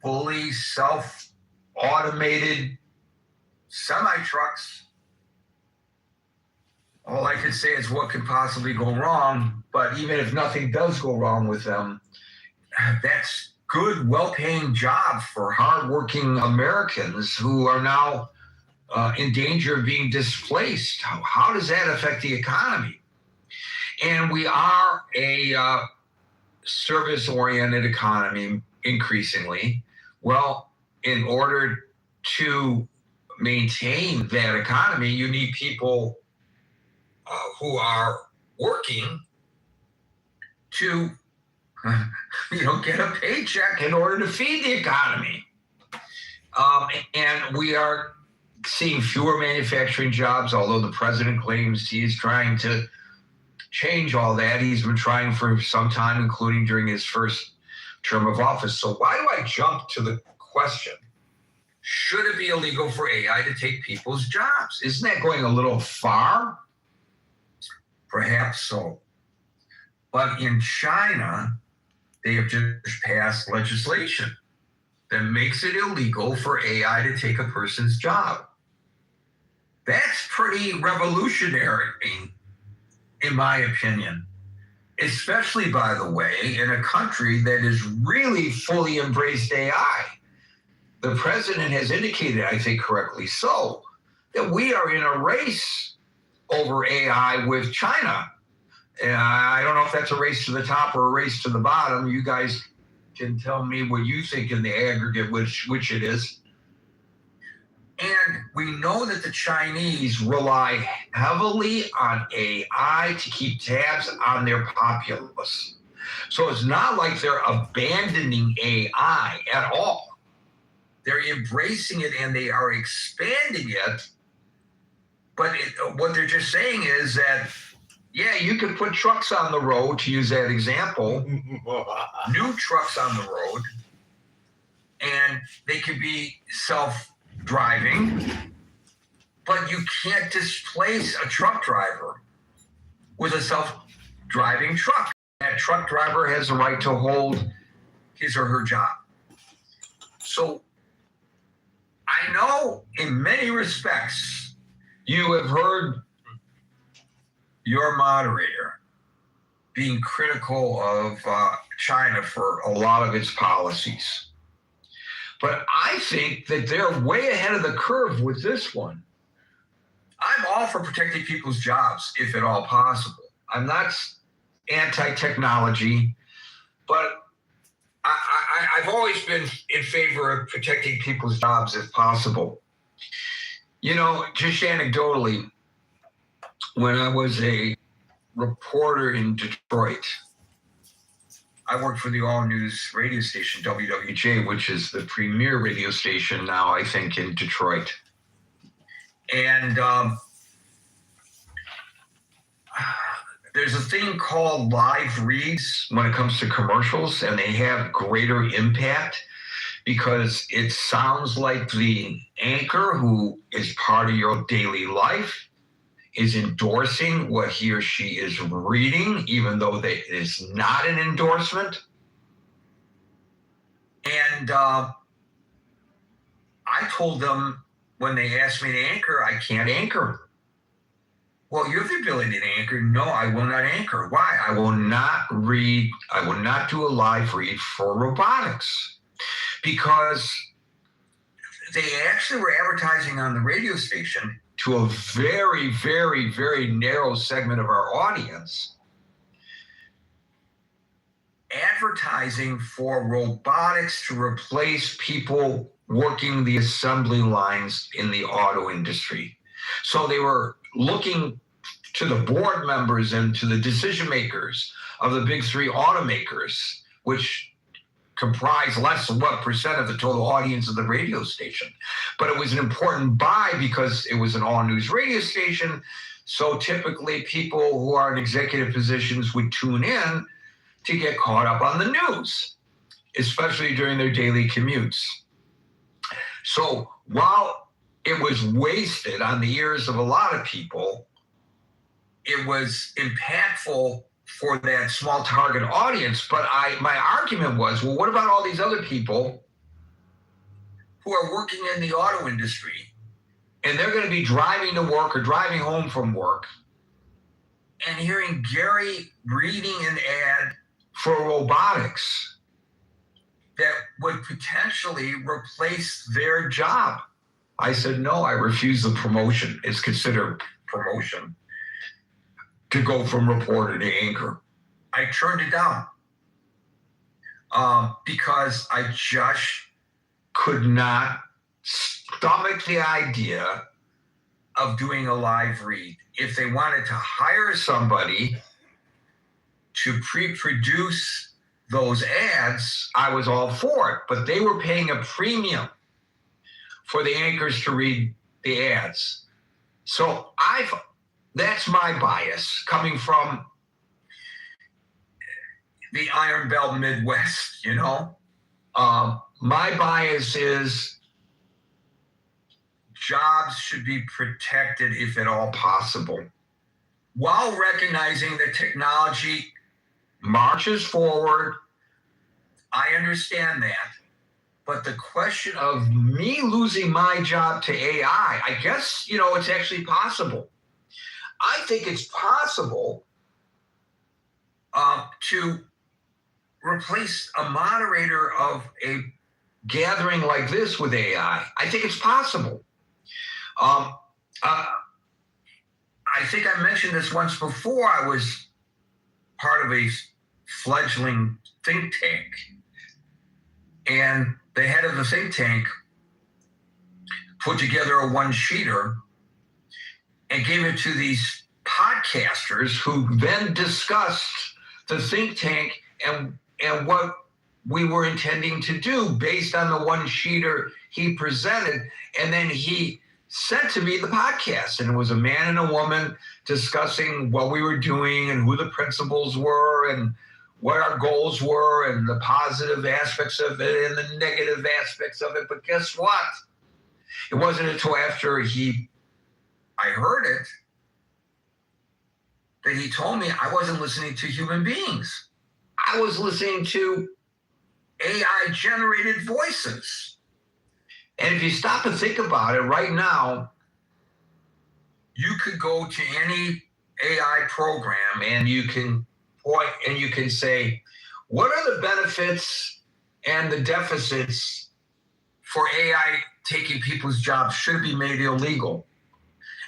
fully self-automated semi-trucks. All I could say is what could possibly go wrong, but even if nothing does go wrong with them, that's good, well-paying job for hardworking Americans who are now in danger of being displaced. How does that affect the economy? And we are a service-oriented economy increasingly. Well, in order to maintain that economy, you need people who are working to get a paycheck in order to feed the economy. And we are seeing fewer manufacturing jobs, although the president claims he's trying to change all that. He's been trying for some time, including during his first term of office. So why do I jump to the question, should it be illegal for AI to take people's jobs? Isn't that going a little far? Perhaps so. But in China, they have just passed legislation that makes it illegal for AI to take a person's job. That's pretty revolutionary, in my opinion, especially, by the way, in a country that has really fully embraced AI. The president has indicated, I think correctly so, that we are in a race over AI with China. I don't know if that's a race to the top or a race to the bottom. You guys can tell me what you think in the aggregate, which it is. And we know that the Chinese rely heavily on AI to keep tabs on their populace. So it's not like they're abandoning AI at all. They're embracing it and they are expanding it. But what they're just saying is that, yeah, you can put trucks on the road, to use that example, new trucks on the road, and they can be self-driving, but you can't displace a truck driver with a self-driving truck. That truck driver has the right to hold his or her job. So I know in many respects you have heard your moderator being critical of China for a lot of its policies. But I think that they're way ahead of the curve with this one. I'm all for protecting people's jobs, if at all possible. I'm not anti-technology, but I've always been in favor of protecting people's jobs if possible. Just anecdotally, when I was a reporter in Detroit, I worked for the all-news radio station, WWJ, which is the premier radio station now, I think, in Detroit. And there's a thing called live reads when it comes to commercials, and they have greater impact because it sounds like the anchor, who is part of your daily life, is endorsing what he or she is reading, even though it is not an endorsement. And I told them when they asked me to anchor, I can't anchor. Well, you have the ability to anchor. No, I will not anchor. Why? I will not read. I will not do a live read for robotics, because they actually were advertising on the radio station to a very, very, very narrow segment of our audience, advertising for robotics to replace people working the assembly lines in the auto industry. So they were looking to the board members and to the decision makers of the big three automakers, which comprise less than 1% of the total audience of the radio station. But it was an important buy because it was an all-news radio station. So typically people who are in executive positions would tune in to get caught up on the news, especially during their daily commutes. So while it was wasted on the ears of a lot of people, it was impactful for that small target audience. But my argument was, well, what about all these other people who are working in the auto industry, and they're going to be driving to work or driving home from work and hearing Gary reading an ad for robotics that would potentially replace their job. I said, no, I refuse the promotion. It's considered promotion to go from reporter to anchor. I turned it down because I just could not stomach the idea of doing a live read. If they wanted to hire somebody to pre-produce those ads, I was all for it, but they were paying a premium for the anchors to read the ads. So that's my bias coming from the Iron Belt Midwest, you know? My bias is jobs should be protected if at all possible, while recognizing that technology marches forward. I understand that. But the question of me losing my job to AI, I guess, it's actually possible. I think it's possible to replace a moderator of a gathering like this with AI. I think it's possible. I think I mentioned this once before. I was part of a fledgling think tank, and the head of the think tank put together a one-sheeter and gave it to these podcasters who then discussed the think tank and what we were intending to do based on the one-sheeter he presented. And then he sent to me the podcast, and it was a man and a woman discussing what we were doing and who the principals were and what our goals were and the positive aspects of it and the negative aspects of it. But guess what? It wasn't until after I heard it that he told me I wasn't listening to human beings. I was listening to AI-generated voices. And if you stop and think about it right now, you could go to any AI program and you can point and you can say, what are the benefits and the deficits for AI taking people's jobs? Should it be made illegal?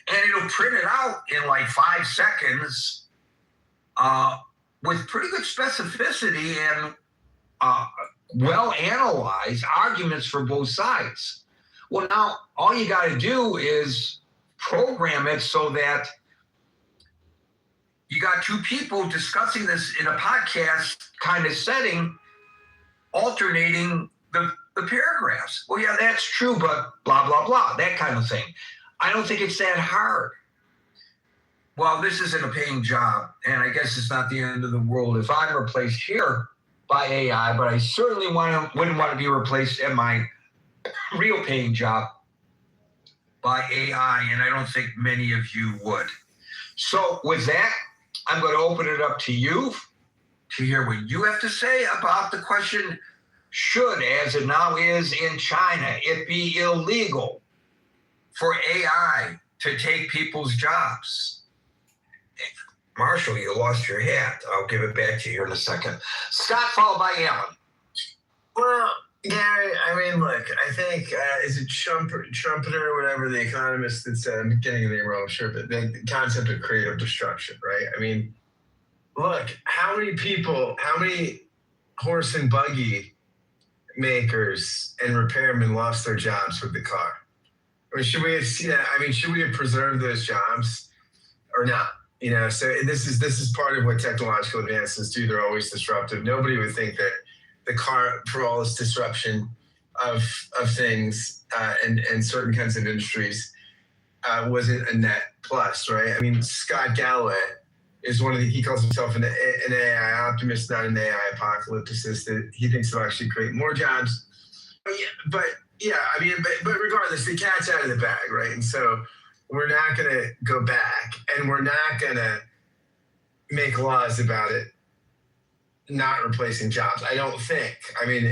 And it'll print it out in like 5 seconds with pretty good specificity and well-analyzed arguments for both sides. Well, now all you got to do is program it so that you got two people discussing this in a podcast kind of setting, alternating the paragraphs. Well, yeah, that's true, but blah, blah, blah, that kind of thing. I don't think it's that hard. Well, this isn't a paying job, and I guess it's not the end of the world if I'm replaced here by AI, but I certainly wouldn't want to be replaced at my real paying job by AI, and I don't think many of you would. So with that, I'm going to open it up to you to hear what you have to say about the question, should, as it now is in China, it be illegal for AI to take people's jobs? Marshall, you lost your hat. I'll give it back to you in a second. Scott, followed by Alan. Well, Gary, I mean, look, I think, is it Trumpeter or whatever, the economist that said, I'm getting the name wrong, sure, but the concept of creative destruction, right? I mean, look, how many horse and buggy makers and repairmen lost their jobs with the car? I mean, should we have seen that? I mean, should we have preserved those jobs or not? So this is part of what technological advances do. They're always disruptive. Nobody would think that the car, for all its disruption of things and certain kinds of industries, wasn't a net plus, right? I mean, Scott Galloway is he calls himself an AI optimist, not an AI apocalypticist. That he thinks it'll actually create more jobs. But regardless, the cat's out of the bag, right? And so we're not going to go back, and we're not going to make laws about it not replacing jobs. I don't think. I mean,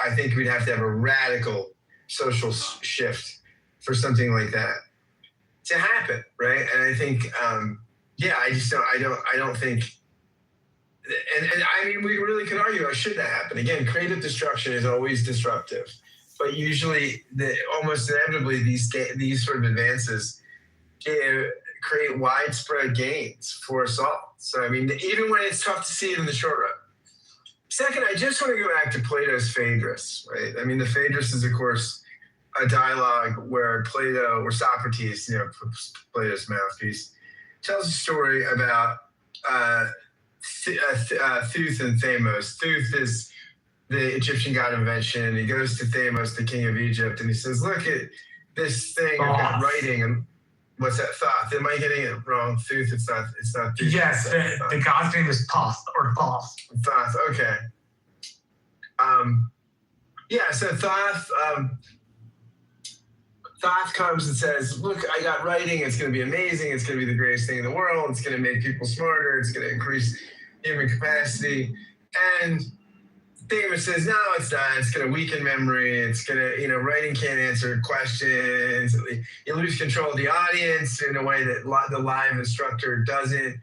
I think we'd have to have a radical social shift for something like that to happen, right? And I think, I don't think, and I mean, we really could argue, should that happen? Again, creative destruction is always disruptive, but usually, almost inevitably, these sort of advances create widespread gains for us all. So, I mean, even when it's tough to see it in the short run. Second, I just want to go back to Plato's Phaedrus, right? I mean, the Phaedrus is, of course, a dialogue where Socrates, Plato's mouthpiece, tells a story about Thuth and Thamos. Thuth is the Egyptian god of invention, and he goes to Thamos, the king of Egypt, and he says, "Look at this thing I've got writing." And what's that? Thoth? Am I getting it wrong? Thuth? It's not. Thuth. Yes, the god's name is Thoth or Thoth. Thoth. Okay. So Thoth comes and says, "Look, I got writing. It's going to be amazing. It's going to be the greatest thing in the world. It's going to make people smarter. It's going to increase human capacity." And Thamos says, "No, it's not. It's going to weaken memory. It's going to, writing can't answer questions. You lose control of the audience in a way that the live instructor doesn't.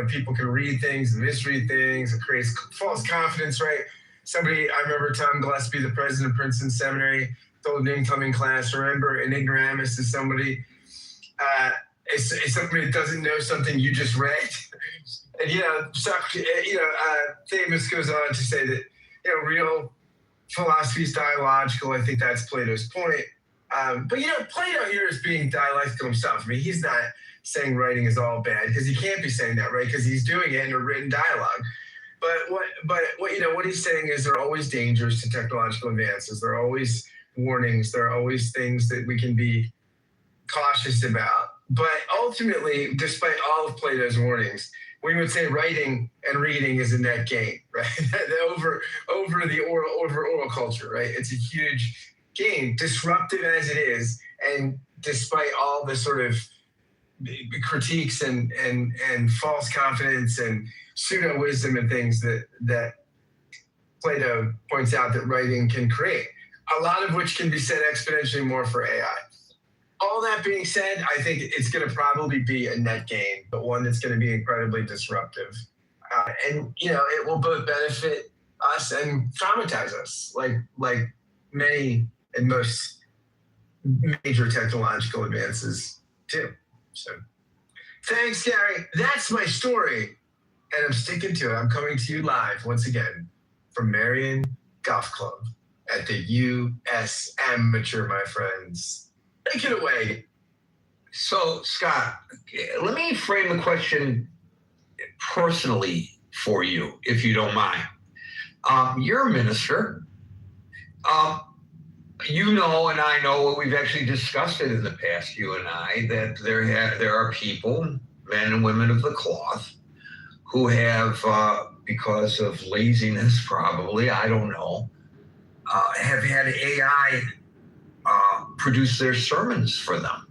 People can read things and misread things. It creates false confidence, right?" I remember Tom Gillespie, the president of Princeton Seminary, told an incoming class, "Remember, an ignoramus is somebody somebody that doesn't know something you just read." And Thamos goes on to say that real philosophy is dialogical. I think that's Plato's point. But Plato here is being dialectical himself. I mean, he's not saying writing is all bad, because he can't be saying that, right? Because he's doing it in a written dialogue. But what he's saying is there are always dangers to technological advances. There are always warnings. There are always things that we can be cautious about. But ultimately, despite all of Plato's warnings, we would say writing and reading is a net gain, right? over oral culture, right? It's a huge gain, disruptive as it is, and despite all the sort of critiques and false confidence and pseudo wisdom and things that Plato points out that writing can create, a lot of which can be said exponentially more for AI. All that being said, I think it's going to probably be a net gain, but one that's going to be incredibly disruptive. And it will both benefit us and traumatize us, like many and most major technological advances do. So thanks, Gary. That's my story, and I'm sticking to it. I'm coming to you live once again from Marion Golf Club at the U.S. Amateur, my friends. Take it away. So, Scott, let me frame the question personally for you, if you don't mind. You're a minister. And I know, we've actually discussed it in the past, you and I, that there are people, men and women of the cloth, who have, because of laziness probably, I don't know, have had AI produce their sermons for them.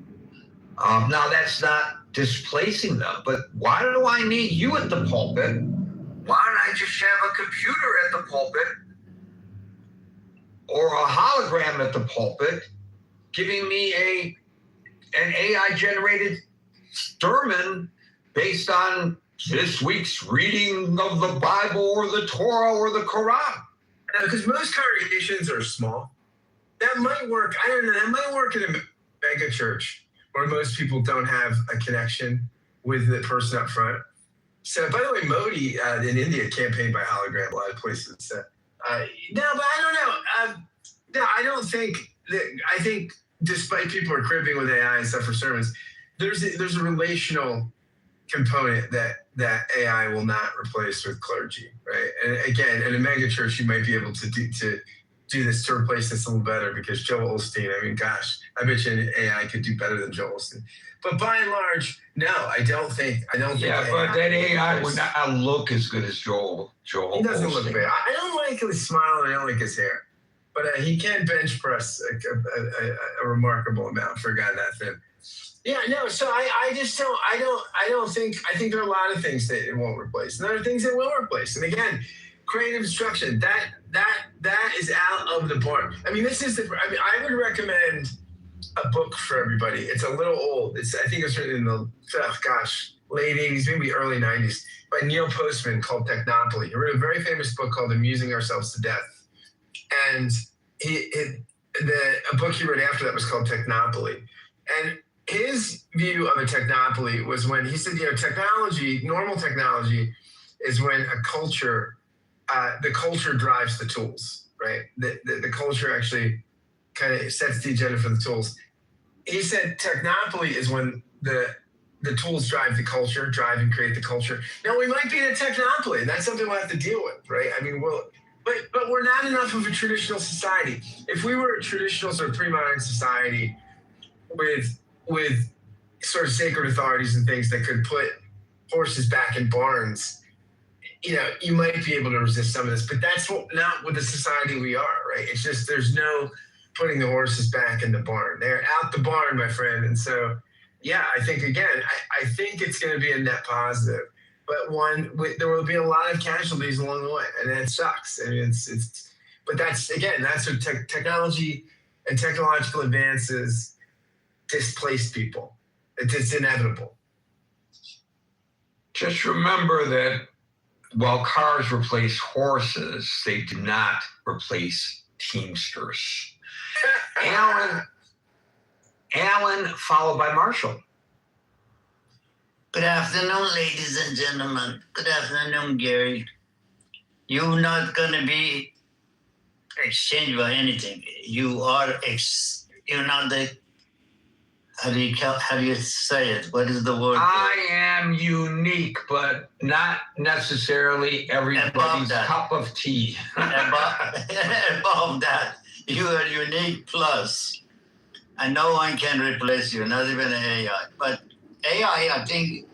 Now, that's not displacing them, but why do I need you at the pulpit? Why don't I just have a computer at the pulpit or a hologram at the pulpit giving me an AI-generated sermon based on this week's reading of the Bible or the Torah or the Quran? Because most congregations are small. That might work. I don't know. That might work in a mega church where most people don't have a connection with the person up front. So, by the way, Modi in India campaigned by hologram a lot of places. So, no, but I don't know. No, I don't think that. I think despite people are cribbing with AI and stuff for sermons, there's a relational component that AI will not replace with clergy, right? And again, in a mega church, you might be able to do this to replace this a little better, because Joel Osteen, I mean, gosh, I bet you AI could do better than Joel Osteen. But by and large, no, I don't think. Yeah, but that AI would not look as good as Joel. He doesn't look bad. I don't like his smile, and I don't like his hair. But he can bench press a remarkable amount for a guy that thin. Yeah, no. So I just don't. I don't think. I think there are a lot of things that it won't replace, and there are things that will replace. And again, creative destruction. That is out of the barn. I mean, I would recommend a book for everybody. It's a little old. I think it was written in the late 80s, maybe early 90s, by Neil Postman, called Technopoly. He wrote a very famous book called Amusing Ourselves to Death. And a book he wrote after that was called Technopoly. And his view of a technopoly was when he said, normal technology is when a culture, the culture drives the tools, right? The culture actually kind of sets the agenda for the tools. He said technopoly is when the tools drive the culture, drive and create the culture. Now, we might be in a technopoly, and that's something we'll have to deal with, right? I mean, but we're not enough of a traditional society. If we were a traditional sort of pre-modern society with sort of sacred authorities and things that could put horses back in barns, you might be able to resist some of this, but that's not with the society we are, right? It's just, there's no putting the horses back in the barn. They're out the barn, my friend. And so, yeah, I think, again, I think it's going to be a net positive, but there will be a lot of casualties along the way, and it sucks. I mean, but that's what technology and technological advances displace people. It's inevitable. Just remember that while cars replace horses, they do not replace Teamsters. Alan, followed by Marshall. Good afternoon, ladies and gentlemen. Good afternoon, Gary. You're not going to be exchanged by anything. You're not the, how do you say it? What is the word? I am unique, but not necessarily everybody's cup of tea. Above that, you are unique plus. And no one can replace you, not even AI. But AI, I think,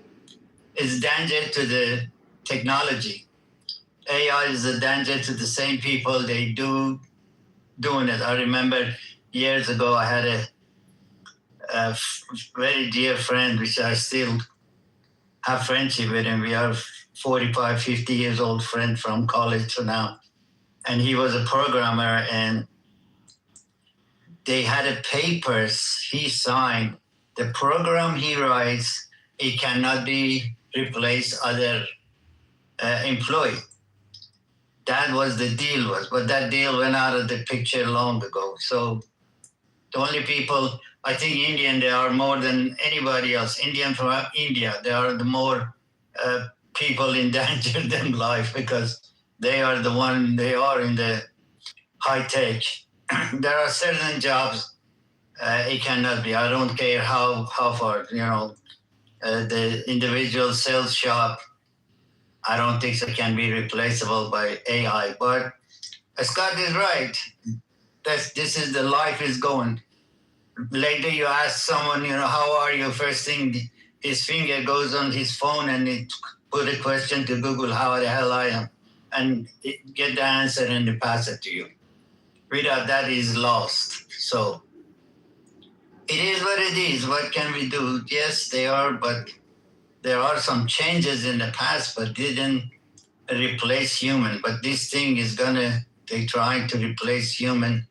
is danger to the technology. AI is a danger to the same people they doing it. I remember years ago, I had a very dear friend, which I still have friendship with him. We are 45, 50 years old friend from college to now. And he was a programmer, and they had a papers he signed. The program he writes, it cannot be replaced other employee. That was the deal but that deal went out of the picture long ago. So the only people, I think Indian, they are more than anybody else. Indian from India, they are the more people in danger than life, because they are they are in the high tech. There are certain jobs it cannot be. I don't care how far, the individual sales shop, I don't think it can be replaceable by AI. But Scott is right. This is the life is going. Later you ask someone, how are you? First thing, his finger goes on his phone and it put a question to Google, how the hell I am, and get the answer and they pass it to you. Without that, is lost. So it is what it is. What can we do? Yes, they are, but there are some changes in the past, but didn't replace human. But this thing is they're trying to replace human,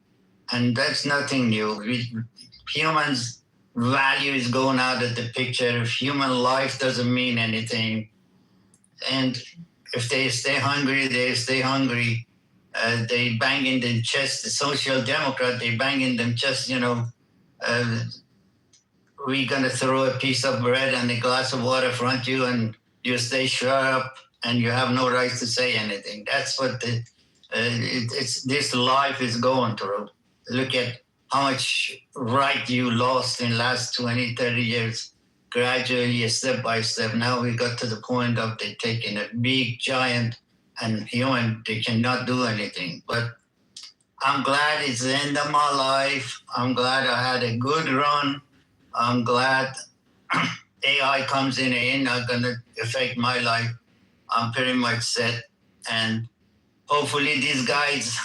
and that's nothing new. Humans' value is going out of the picture. If human life doesn't mean anything, and if they stay hungry, they stay hungry. They bang in the chest, the Social Democrat, they bang in them chest, we're going to throw a piece of bread and a glass of water in front of you and you stay sharp and you have no right to say anything. That's what this life is going through. Look at how much right you lost in the last 20, 30 years, gradually, step by step. Now we got to the point of they taking a big giant and human, they cannot do anything. But I'm glad it's the end of my life. I'm glad I had a good run. I'm glad AI comes in and ain't not going to affect my life. I'm pretty much set. And hopefully these guys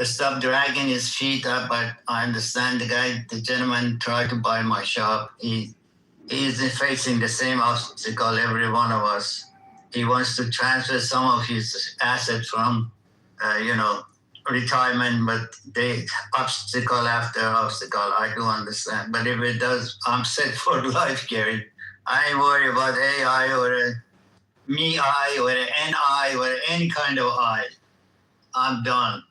stop dragging his feet up. But I understand the gentleman tried to buy my shop. He is facing the same obstacle every one of us. he wants to transfer some of his assets from, retirement, but they obstacle after obstacle. I do understand. But if it does, I'm set for life, Gary. I ain't worried about AI or a me I or an NI or any kind of I. I'm done.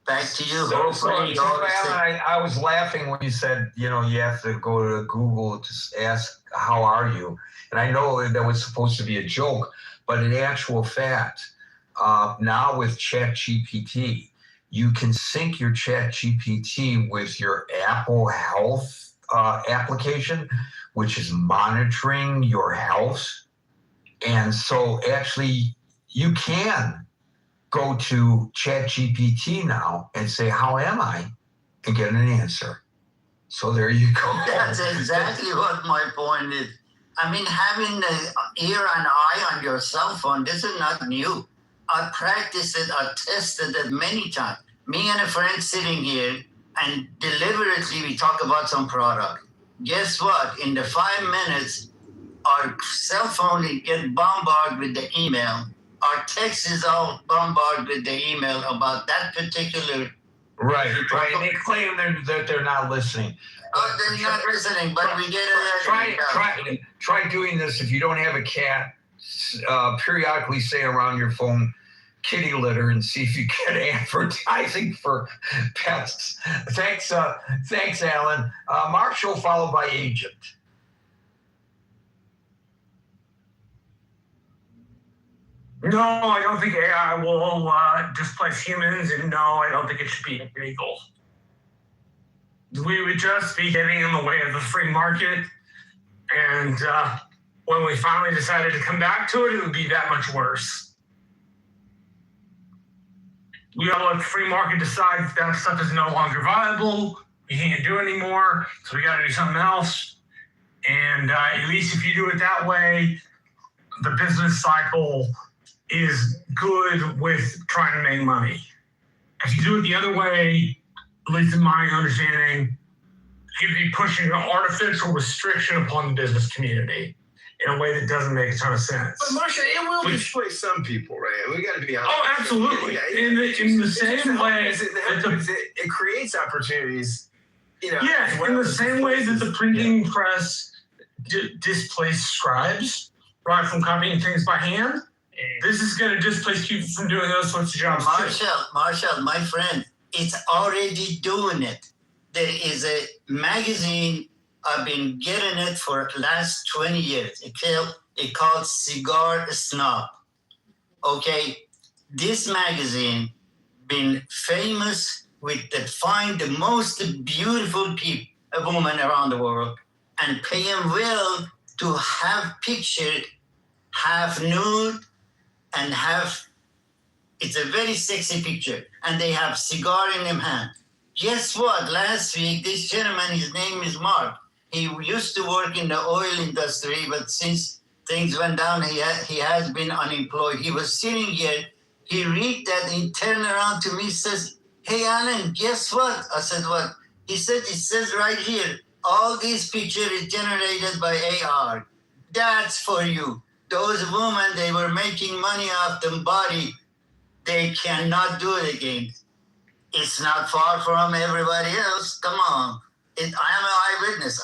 Back to you. Hopefully, Alan, I was laughing when you said, you have to go to Google to ask, how are you? And I know that was supposed to be a joke, but in actual fact, now with ChatGPT, you can sync your ChatGPT with your Apple Health application, which is monitoring your health. And so actually you can go to ChatGPT now and say, how am I? And get an answer. So there you go. That's exactly what my point is. I mean, having an ear and eye on your cell phone, this is not new. I practiced it, I tested it many times. Me and a friend sitting here, and deliberately we talk about some product. Guess what? In the 5 minutes, our cell phone get bombarded with the email. Our text is all bombarded with the email about that particular. Right. And they claim that they're not listening. Oh, they're not listening, but we get it. Try doing this if you don't have a cat. Periodically say around your phone, kitty litter, and see if you get advertising for pests. Thanks, Alan. Marshall, followed by Agent. No, I don't think AI will displace humans, and no, I don't think it should be illegal. We would just be getting in the way of the free market, and when we finally decided to come back to it, it would be that much worse. We gotta let the free market decide that stuff is no longer viable, we can't do it anymore, so we gotta do something else. And at least if you do it that way, the business cycle is good with trying to make money. If you do it the other way, at least in my understanding, you'd be pushing an artificial restriction upon the business community in a way that doesn't make a ton of sense. But Marsha, it will displace some people, right? We got to be honest. Oh, absolutely. In the same way it creates opportunities. Yeah, in the same way that the printing press displaced scribes, right, from copying things by hand. This is going to displace people from doing those sorts of jobs. Marshall, my friend, it's already doing it. There is a magazine, I've been getting it for the last 20 years. It called Cigar Snob. Okay, this magazine been famous with find the most beautiful woman around the world and pay them well to have pictured half nude and it's a very sexy picture, and they have cigar in their hand. Guess what? Last week, this gentleman, his name is Mark. He used to work in the oil industry, but since things went down, he has been unemployed. He was sitting here. He read that, he turned around to me, says, "Hey, Alan, guess what?" I said, "What?" He said, "It says right here, all these pictures is generated by AR. That's for you. Those women, they were making money off the body. They cannot do it again. It's not far from everybody else. Come on. I am an eyewitness.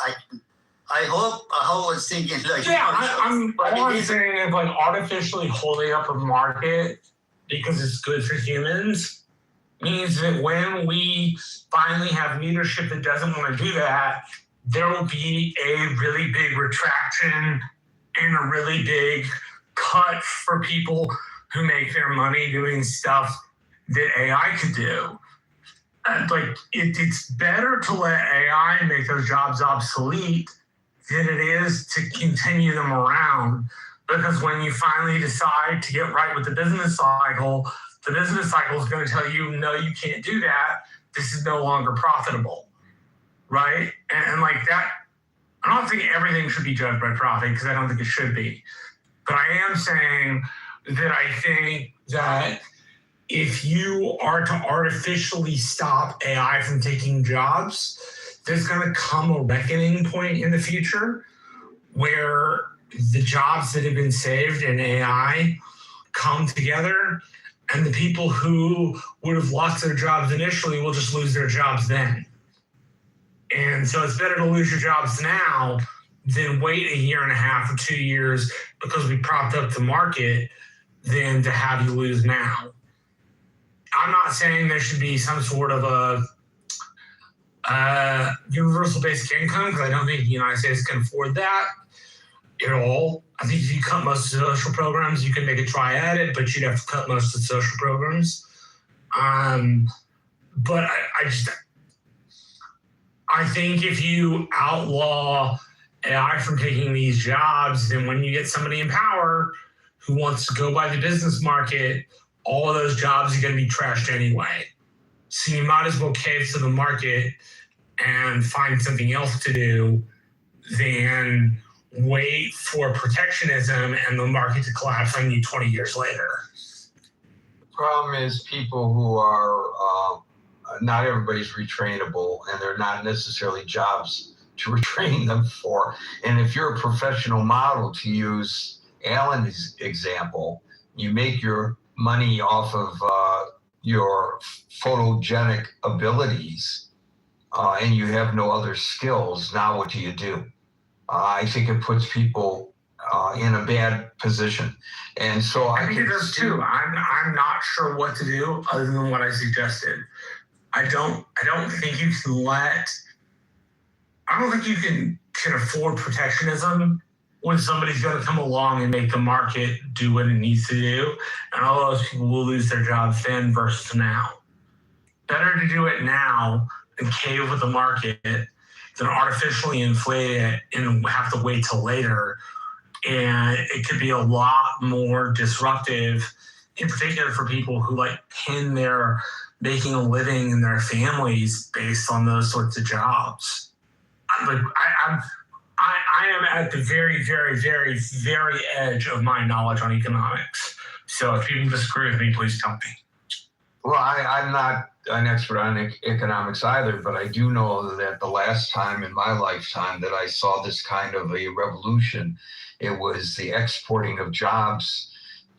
I hope I was thinking like I'm saying is like artificially holding up a market because it's good for humans means that when we finally have leadership that doesn't want to do that, there will be a really big retraction and a really big cut for people who make their money doing stuff that AI could do. It's better to let AI make those jobs obsolete than it is to continue them around. Because when you finally decide to get right with the business cycle is going to tell you, no, you can't do that. This is no longer profitable, right? And like that, I don't think everything should be judged by profit because I don't think it should be. But I am saying that I think that if you are to artificially stop AI from taking jobs, there's going to come a reckoning point in the future where the jobs that have been saved in AI come together, and the people who would have lost their jobs initially will just lose their jobs then. And so it's better to lose your jobs now than wait a year and a half or 2 years because we propped up the market than to have you lose now. I'm not saying there should be some sort of a universal basic income, because I don't think the United States can afford that at all. I think if you cut most of the social programs, you can make a try at it, but you'd have to cut most of the social programs. But I think if you outlaw AI from taking these jobs, then when you get somebody in power who wants to go by the business market, all of those jobs are going to be trashed anyway. So you might as well cave to the market and find something else to do than wait for protectionism and the market to collapse on you 20 years later. The problem is people who are, not everybody's retrainable, and they're not necessarily jobs to retrain them for. And if you're a professional model, to use Alan's example, you make your money off of your photogenic abilities, and you have no other skills. Now what do? I think it puts people in a bad position. And so I think it does too. I'm not sure what to do other than what I suggested. I don't think you can afford protectionism when somebody's going to come along and make the market do what it needs to do, and all those people will lose their jobs then versus now. Better to do it now and cave with the market than artificially inflate it and have to wait till later. And it could be a lot more disruptive, in particular for people who pin their making a living in their families based on those sorts of jobs. I am at the very, very, very, very edge of my knowledge on economics. So if people disagree with me, please tell me. Well, I'm not an expert on economics either, but I do know that the last time in my lifetime that I saw this kind of a revolution, it was the exporting of jobs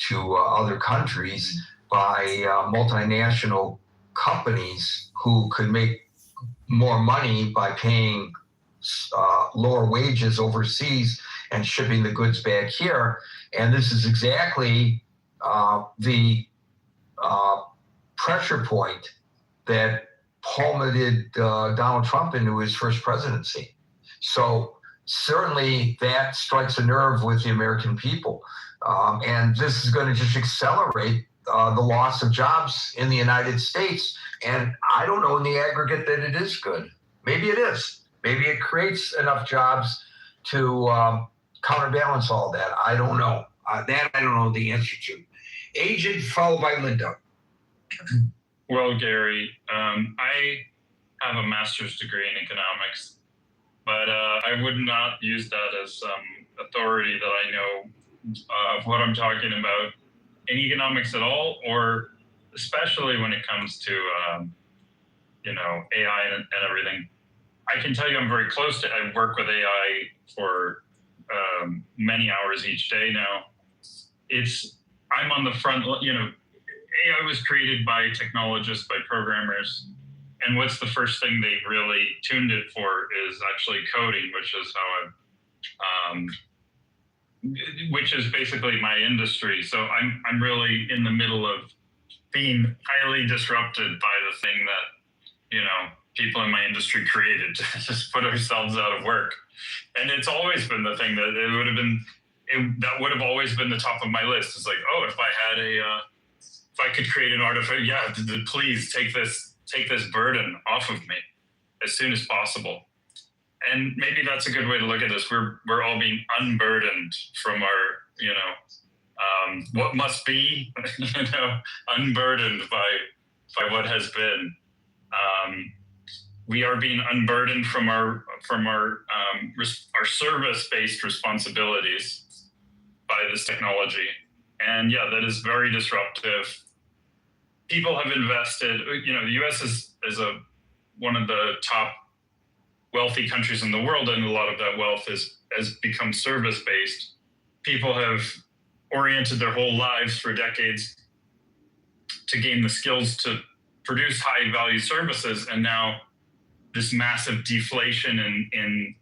to other countries by multinational companies who could make more money by paying lower wages overseas and shipping the goods back here. And this is exactly the pressure point that plummeted Donald Trump into his first presidency. So certainly that strikes a nerve with the American people. And this is going to just accelerate the loss of jobs in the United States. And I don't know in the aggregate that it is good. Maybe it is. Maybe it creates enough jobs to counterbalance all that. I don't know. That I don't know the answer to. Agent followed by Linda. Well, Gary, I have a master's degree in economics, but I would not use that as some authority that I know of what I'm talking about in economics at all, or especially when it comes to AI and everything. I can tell you I'm very close to. I work with AI for many hours each day now. I'm on the front. AI was created by technologists, by programmers, and what's the first thing they really tuned it for is actually coding, which is basically my industry. So I'm really in the middle of being highly disrupted by the thing that people in my industry created to just put ourselves out of work. And it's always been the thing that that would have always been the top of my list. It's like, oh, if I could create an artifact, please take this burden off of me as soon as possible. And maybe that's a good way to look at this. We're all being unburdened from our, what must be, unburdened by what has been. We are being unburdened from our service-based responsibilities by this technology. And that is very disruptive. People have invested, the US is one of the top wealthy countries in the world, and a lot of that wealth has become service-based. people have oriented their whole lives for decades to gain the skills to produce high value services, and now this massive deflation in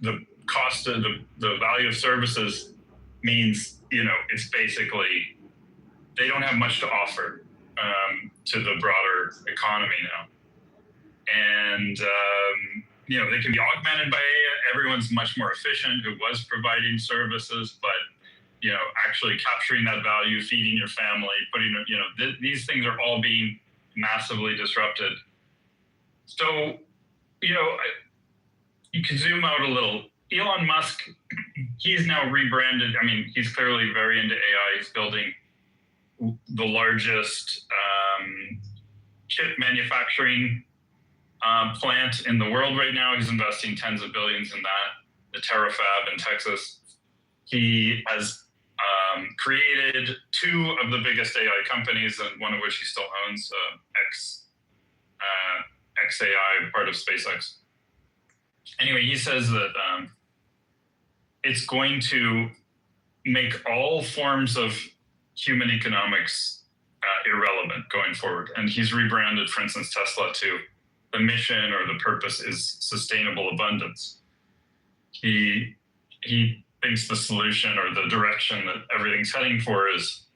the cost of the value of services means, it's basically they don't have much to offer to the broader economy now. And, they can be augmented by AI. Everyone's much more efficient who was providing services, but, actually capturing that value, feeding your family, these things are all being massively disrupted. So, you can zoom out a little. Elon Musk, he's now rebranded. I mean, he's clearly very into AI. He's building the largest chip manufacturing plant in the world right now. He's investing tens of billions in that, the TerraFab in Texas. He has created two of the biggest AI companies, and one of which he still owns, XAI, part of SpaceX. Anyway, he says that it's going to make all forms of human economics irrelevant going forward. And he's rebranded, for instance, Tesla to the mission or the purpose is sustainable abundance. He thinks the solution or the direction that everything's heading for is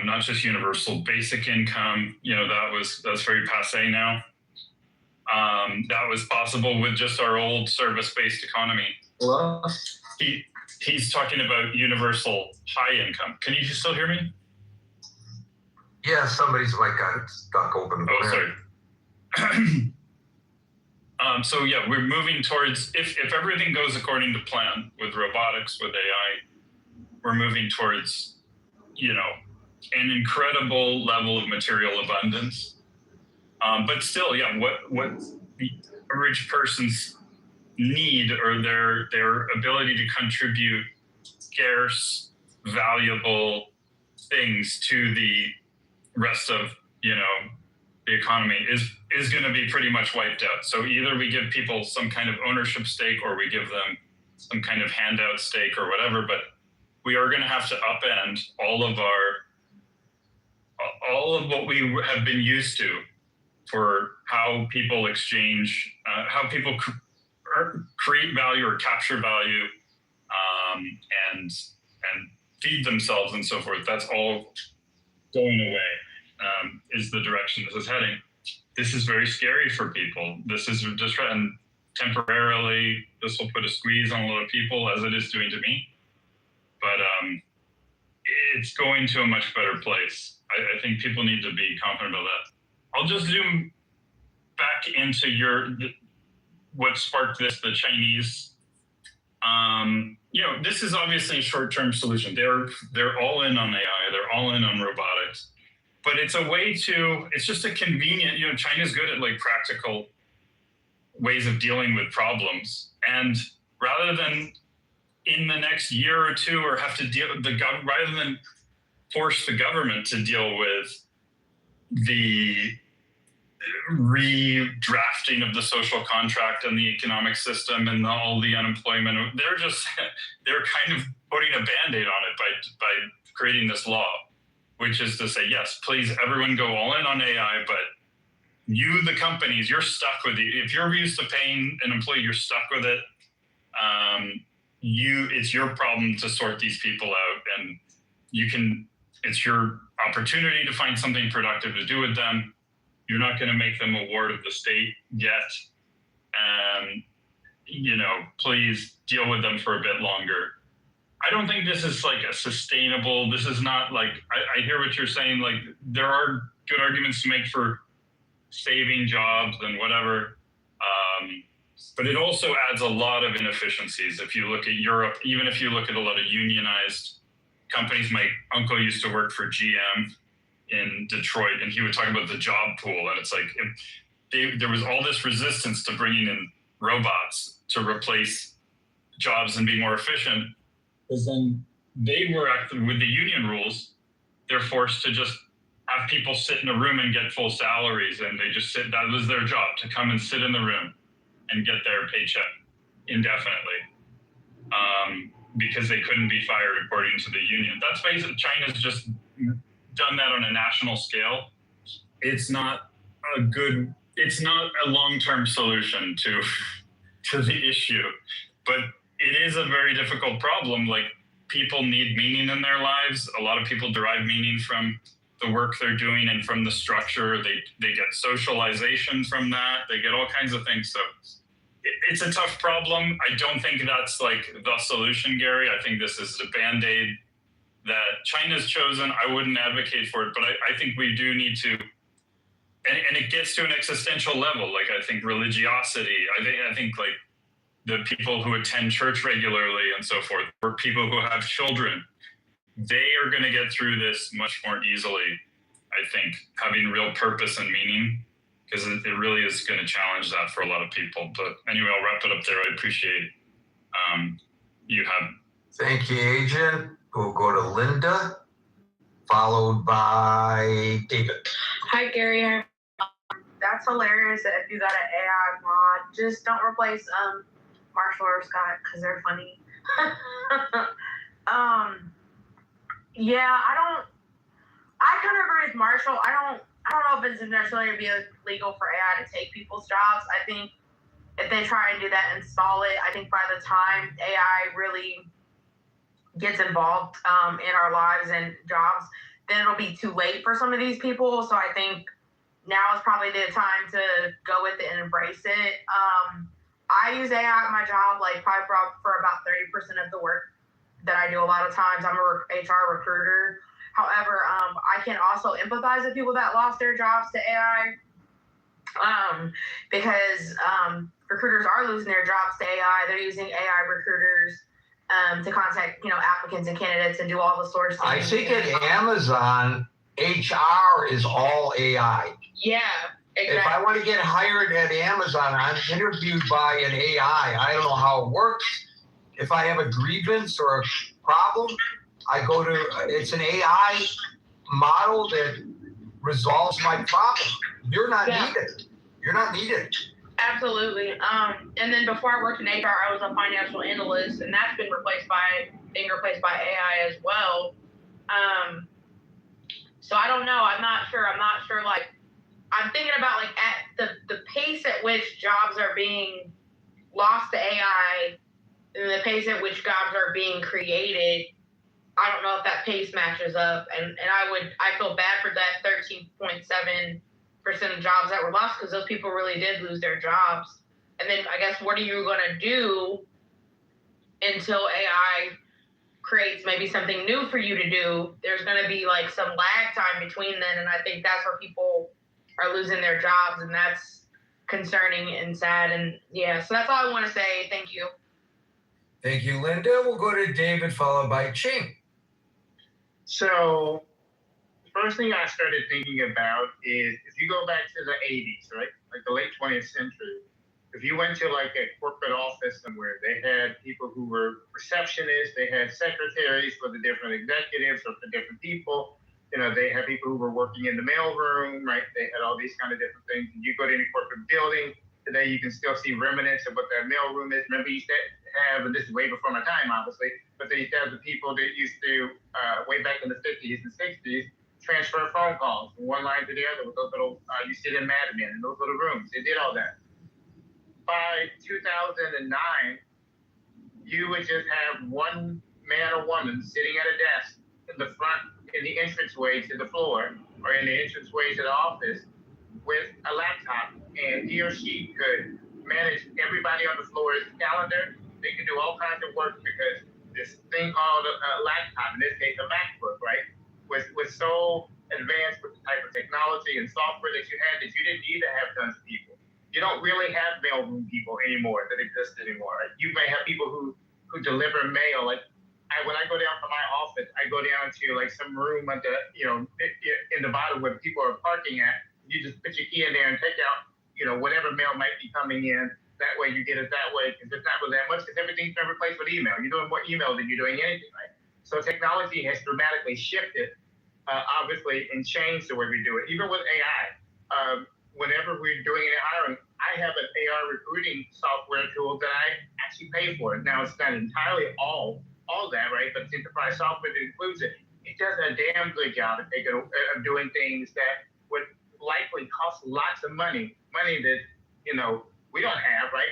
not just universal basic income. That's very passé now. That was possible with just our old service-based economy. Hello? He's talking about universal high income. Can you still hear me? Yeah, somebody's mic got stuck open. Oh, sorry. So yeah, we're moving towards, if everything goes according to plan with robotics, with AI, we're moving towards, an incredible level of material abundance. But still, yeah, what the average person's need or their ability to contribute scarce, valuable things to the rest of, the economy is going to be pretty much wiped out. So either we give people some kind of ownership stake or we give them some kind of handout stake or whatever, but we are going to have to upend all of what we have been used to for how people exchange, how people create value or capture value, and feed themselves and so forth. That's all going away. Is the direction this is heading. This is very scary for people. This is just, and temporarily, this will put a squeeze on a lot of people, as it is doing to me. But it's going to a much better place. I think people need to be confident about that. I'll just zoom back into what sparked this, the Chinese. This is obviously a short-term solution. They're all in on AI. They're all in on robotics. But it's a way it's just a convenient, China's good at practical ways of dealing with problems. And rather than in the next year or two, or have to deal with rather than force the government to deal with the redrafting of the social contract and the economic system and all the unemployment, they're kind of putting a Band-Aid on it by creating this law, which is to say, yes, please, everyone go all in on AI, but you, the companies, you're stuck with it. If you're used to paying an employee, you're stuck with it. It's your problem to sort these people out, and it's your opportunity to find something productive to do with them. You're not going to make them a ward of the state yet. Please deal with them for a bit longer. I don't think this is a sustainable, this is not I hear what you're saying. There are good arguments to make for saving jobs and whatever. But it also adds a lot of inefficiencies. If you look at Europe, even if you look at a lot of unionized companies, my uncle used to work for GM in Detroit, and he would talk about the job pool. And it's there was all this resistance to bringing in robots to replace jobs and be more efficient. Because then they were with the union rules, they're forced to just have people sit in a room and get full salaries, and they just sit. That was their job, to come and sit in the room and get their paycheck indefinitely. because they couldn't be fired according to the union. That's basically, China's just done that on a national scale. It's not a long-term solution to the issue, but it is a very difficult problem. Like, people need meaning in their lives. A lot of people derive meaning from the work they're doing and from the structure. They get socialization from that. They get all kinds of things. So it's a tough problem. I don't think that's like the solution, Gary. I think this is a Band-Aid that China's chosen. I wouldn't advocate for it, but I think we do need to, and it gets to an existential level. Like, I think religiosity, I think like the people who attend church regularly and so forth, or people who have children, they are going to get through this much more easily, I think, having real purpose and meaning, because it really is going to challenge that for a lot of people. But anyway, I'll wrap it up there. I appreciate you have. Thank you, Agent. We'll go to Linda, followed by David. Hi, Gary. That's hilarious that if you got an AI mod, just don't replace Marshall or Scott because they're funny. Yeah, I kind of agree with Marshall. I don't know if it's necessarily be legal for AI to take people's jobs. I think if they try and do that, install it, I think by the time AI really gets involved in our lives and jobs, then it'll be too late for some of these people. So I think now is probably the time to go with it and embrace it. I use AI at my job, like probably for about 30% of the work that I do. A lot of times I'm a HR recruiter. However, I can also empathize with people that lost their jobs to AI because recruiters are losing their jobs to AI. They're using AI recruiters to contact, applicants and candidates and do all the sourcing. I think at Amazon, HR is all AI. Yeah, exactly. If I want to get hired at Amazon, I'm interviewed by an AI. I don't know how it works. If I have a grievance or a problem, I go to, it's an AI model that resolves my problem. You're not needed. You're not needed. Absolutely. And then before I worked in HR, I was a financial analyst, and that's been replaced by AI as well. So I don't know. I'm not sure. Like, I'm thinking about like at the pace at which jobs are being lost to AI and the pace at which jobs are being created. I don't know if that pace matches up. And I feel bad for that 13.7% of jobs that were lost because those people really did lose their jobs. And then I guess what are you going to do until AI creates maybe something new for you to do? There's going to be like some lag time between then. And I think that's where people are losing their jobs. And that's concerning and sad. And yeah, so that's all I want to say. Thank you. Thank you, Linda. We'll go to David, followed by Ching. So, the first thing I started thinking about is if you go back to the 80s, right? Like the late 20th century, if you went to like a corporate office somewhere, they had people who were receptionists, they had secretaries for the different executives or for different people. They had people who were working in the mailroom, right? They had all these kind of different things. And you go to any corporate building, today you can still see remnants of what that mailroom is. Remember, you used to have, and this is way before my time, obviously, but they used to have the people that used to, way back in the 50s and 60s, transfer phone calls from one line to the other with those little, you sit in Mad Men in those little rooms. They did all that. By 2009, you would just have one man or woman sitting at a desk in the front, in the entranceway to the floor, or in the entranceway to the office with a laptop, and he or she could manage everybody on the floor's calendar. They could do all kinds of work because this thing called a laptop, in this case a MacBook, right, was so advanced with the type of technology and software that you had that you didn't need to have tons of people. You don't really have mailroom people anymore that exist anymore. Right? You may have people who deliver mail. Like when I go down from my office, I go down to like some room at the in the bottom where people are parking at. You just put your key in there and take out whatever mail might be coming in. That way you get it that way because it's not really that much because everything's been replaced with email. You're doing more email than you're doing anything, right? So technology has dramatically shifted, obviously, and changed the way we do it. Even with AI, whenever we're doing an hiring, I have an AI recruiting software tool that I actually pay for it. Now, it's not entirely all that, right? But the enterprise software that includes it, it does a damn good job of doing things that would likely cost lots of money that, you know, we don't have, right,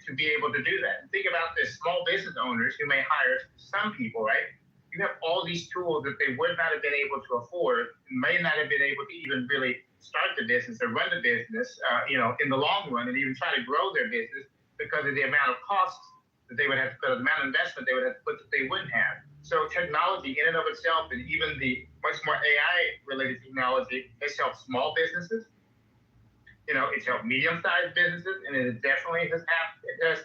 to be able to do that. And think about this, small business owners who may hire some people, right? You have all these tools that they would not have been able to afford, may not have been able to even really start the business or run the business, you know, in the long run, and even try to grow their business because of the amount of costs that they would have to put, the amount of investment they would have to put that they wouldn't have. So technology in and of itself, and even the much more AI-related technology, has helped small businesses. You know, it's helped medium-sized businesses, and it definitely has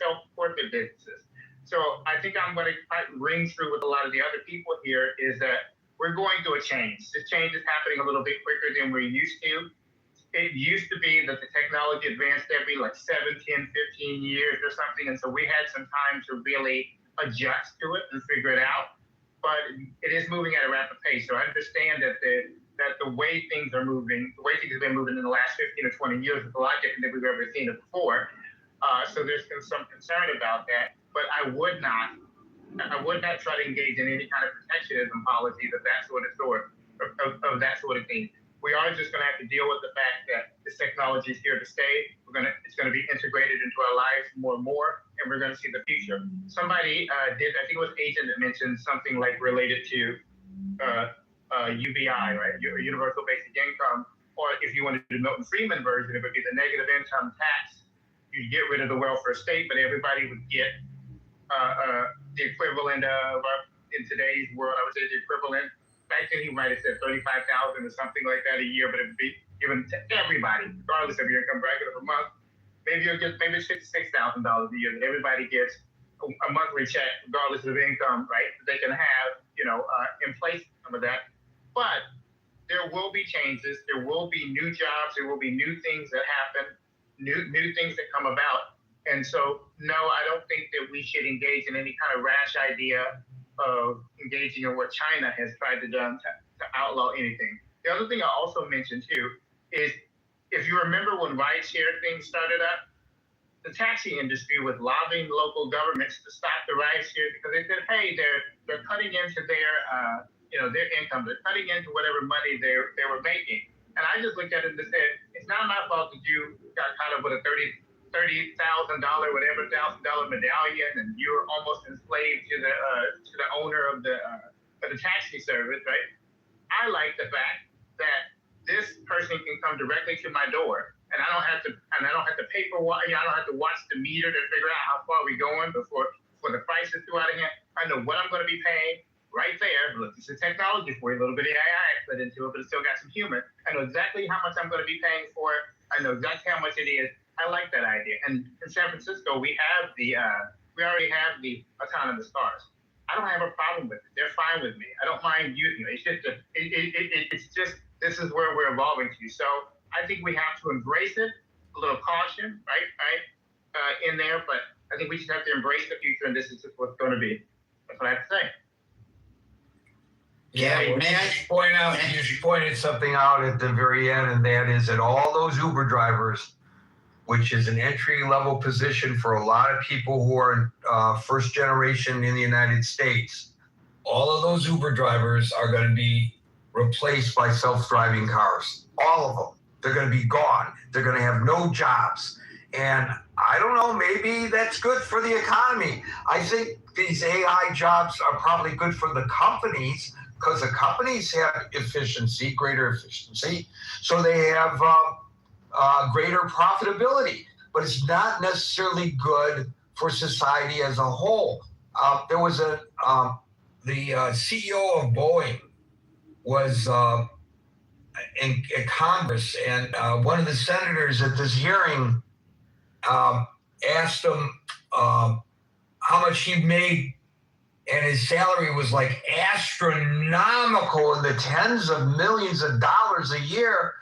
helped corporate businesses. So I think I'm going to ring through with a lot of the other people here is that we're going through a change. This change is happening a little bit quicker than we're used to. It used to be that the technology advanced every like 7, 10, 15 years or something. And so we had some time to really adjust to it and figure it out. But it is moving at a rapid pace. So I understand that the way things are moving, the way things have been moving in the last 15 or 20 years is a lot different than we've ever seen it before. So there's some concern about that. But I would not try to engage in any kind of protectionism policies of that sort of thing. We are just going to have to deal with the fact that this technology is here to stay. It's going to be integrated into our lives more and more, and we're going to see the future. Somebody I think it was Agent that mentioned something like related to UBI, right? Universal Basic Income, or if you wanted to do the Milton Friedman version, it would be the negative income tax. You'd get rid of the welfare state, but everybody would get the equivalent of, in today's world, I would say the equivalent. Back then, he might have said $35,000 or something like that a year, but it would be given to everybody, regardless of your income bracket of a month. Maybe it's $56,000 a year that everybody gets a monthly check, regardless of income, right? They can have, you know, in place some of that. But there will be changes. There will be new jobs. There will be new things that happen, new things that come about. And so, no, I don't think that we should engage in any kind of rash idea of engaging in what China has tried to do to outlaw anything. The other thing I also mentioned too is if you remember when rideshare things started up, the taxi industry was lobbying local governments to stop the rideshare because they said, hey, they're cutting into their their income, they're cutting into whatever money they were making. And I just looked at it and said, it's not my fault that you got caught up with a $30,000 whatever $1,000 medallion, and you're almost enslaved to the owner of the taxi service, right? I like the fact that this person can come directly to my door, and I don't have to pay for what, I don't have to watch the meter to figure out how far we're going before the prices go out of hand. I know what I'm going to be paying right there. Look, it's a technology for you, a little bit of AI put into it, but it's still got some human. I know exactly how much I'm going to be paying for it. I know exactly how much it is. I like that idea. And in San Francisco, we already have the autonomous cars. I don't have a problem with it. They're fine with me. I don't mind using it. It's just this is where we're evolving to. So I think we have to embrace it. A little caution, right, in there. But I think we just have to embrace the future, and this is just what's going to be. That's what I have to say. Yeah, you pointed something out at the very end, and that is that all those Uber drivers, which is an entry-level position for a lot of people who are first generation in the United States, all of those Uber drivers are going to be replaced by self-driving cars. All of them. They're going to be gone. They're going to have no jobs. And I don't know, maybe that's good for the economy. I think these AI jobs are probably good for the companies because the companies have greater efficiency. So they have greater profitability, but it's not necessarily good for society as a whole. There was the CEO of Boeing was in Congress, and one of the senators at this hearing asked him how much he made, and his salary was like astronomical in the tens of millions of dollars a year.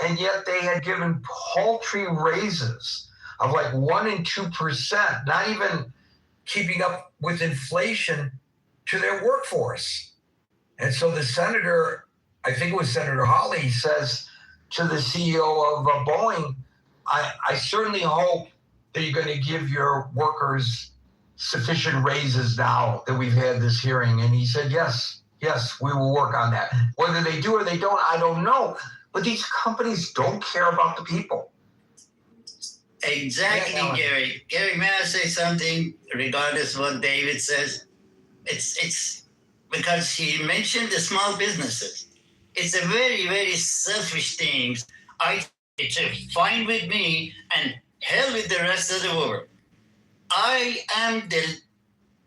And yet they had given paltry raises of like 1% and 2%, not even keeping up with inflation to their workforce. And so the senator, I think it was Senator Hawley, says to the CEO of Boeing, I certainly hope that you're going to give your workers sufficient raises now that we've had this hearing? And he said, yes, we will work on that. Whether they do or they don't, I don't know. But these companies don't care about the people. Exactly, Yeah, Gary. Gary, may I say something regardless of what David says? It's because he mentioned the small businesses. It's a very, very selfish thing. It's fine with me and hell with the rest of the world. I am the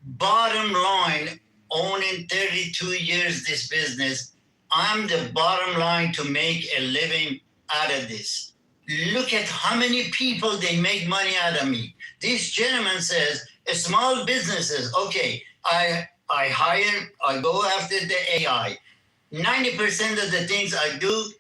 bottom line, owning 32 years this business. I'm the bottom line to make a living out of this. Look at how many people they make money out of me. This gentleman says, small businesses, okay, I go after the AI. 90% of the things I do,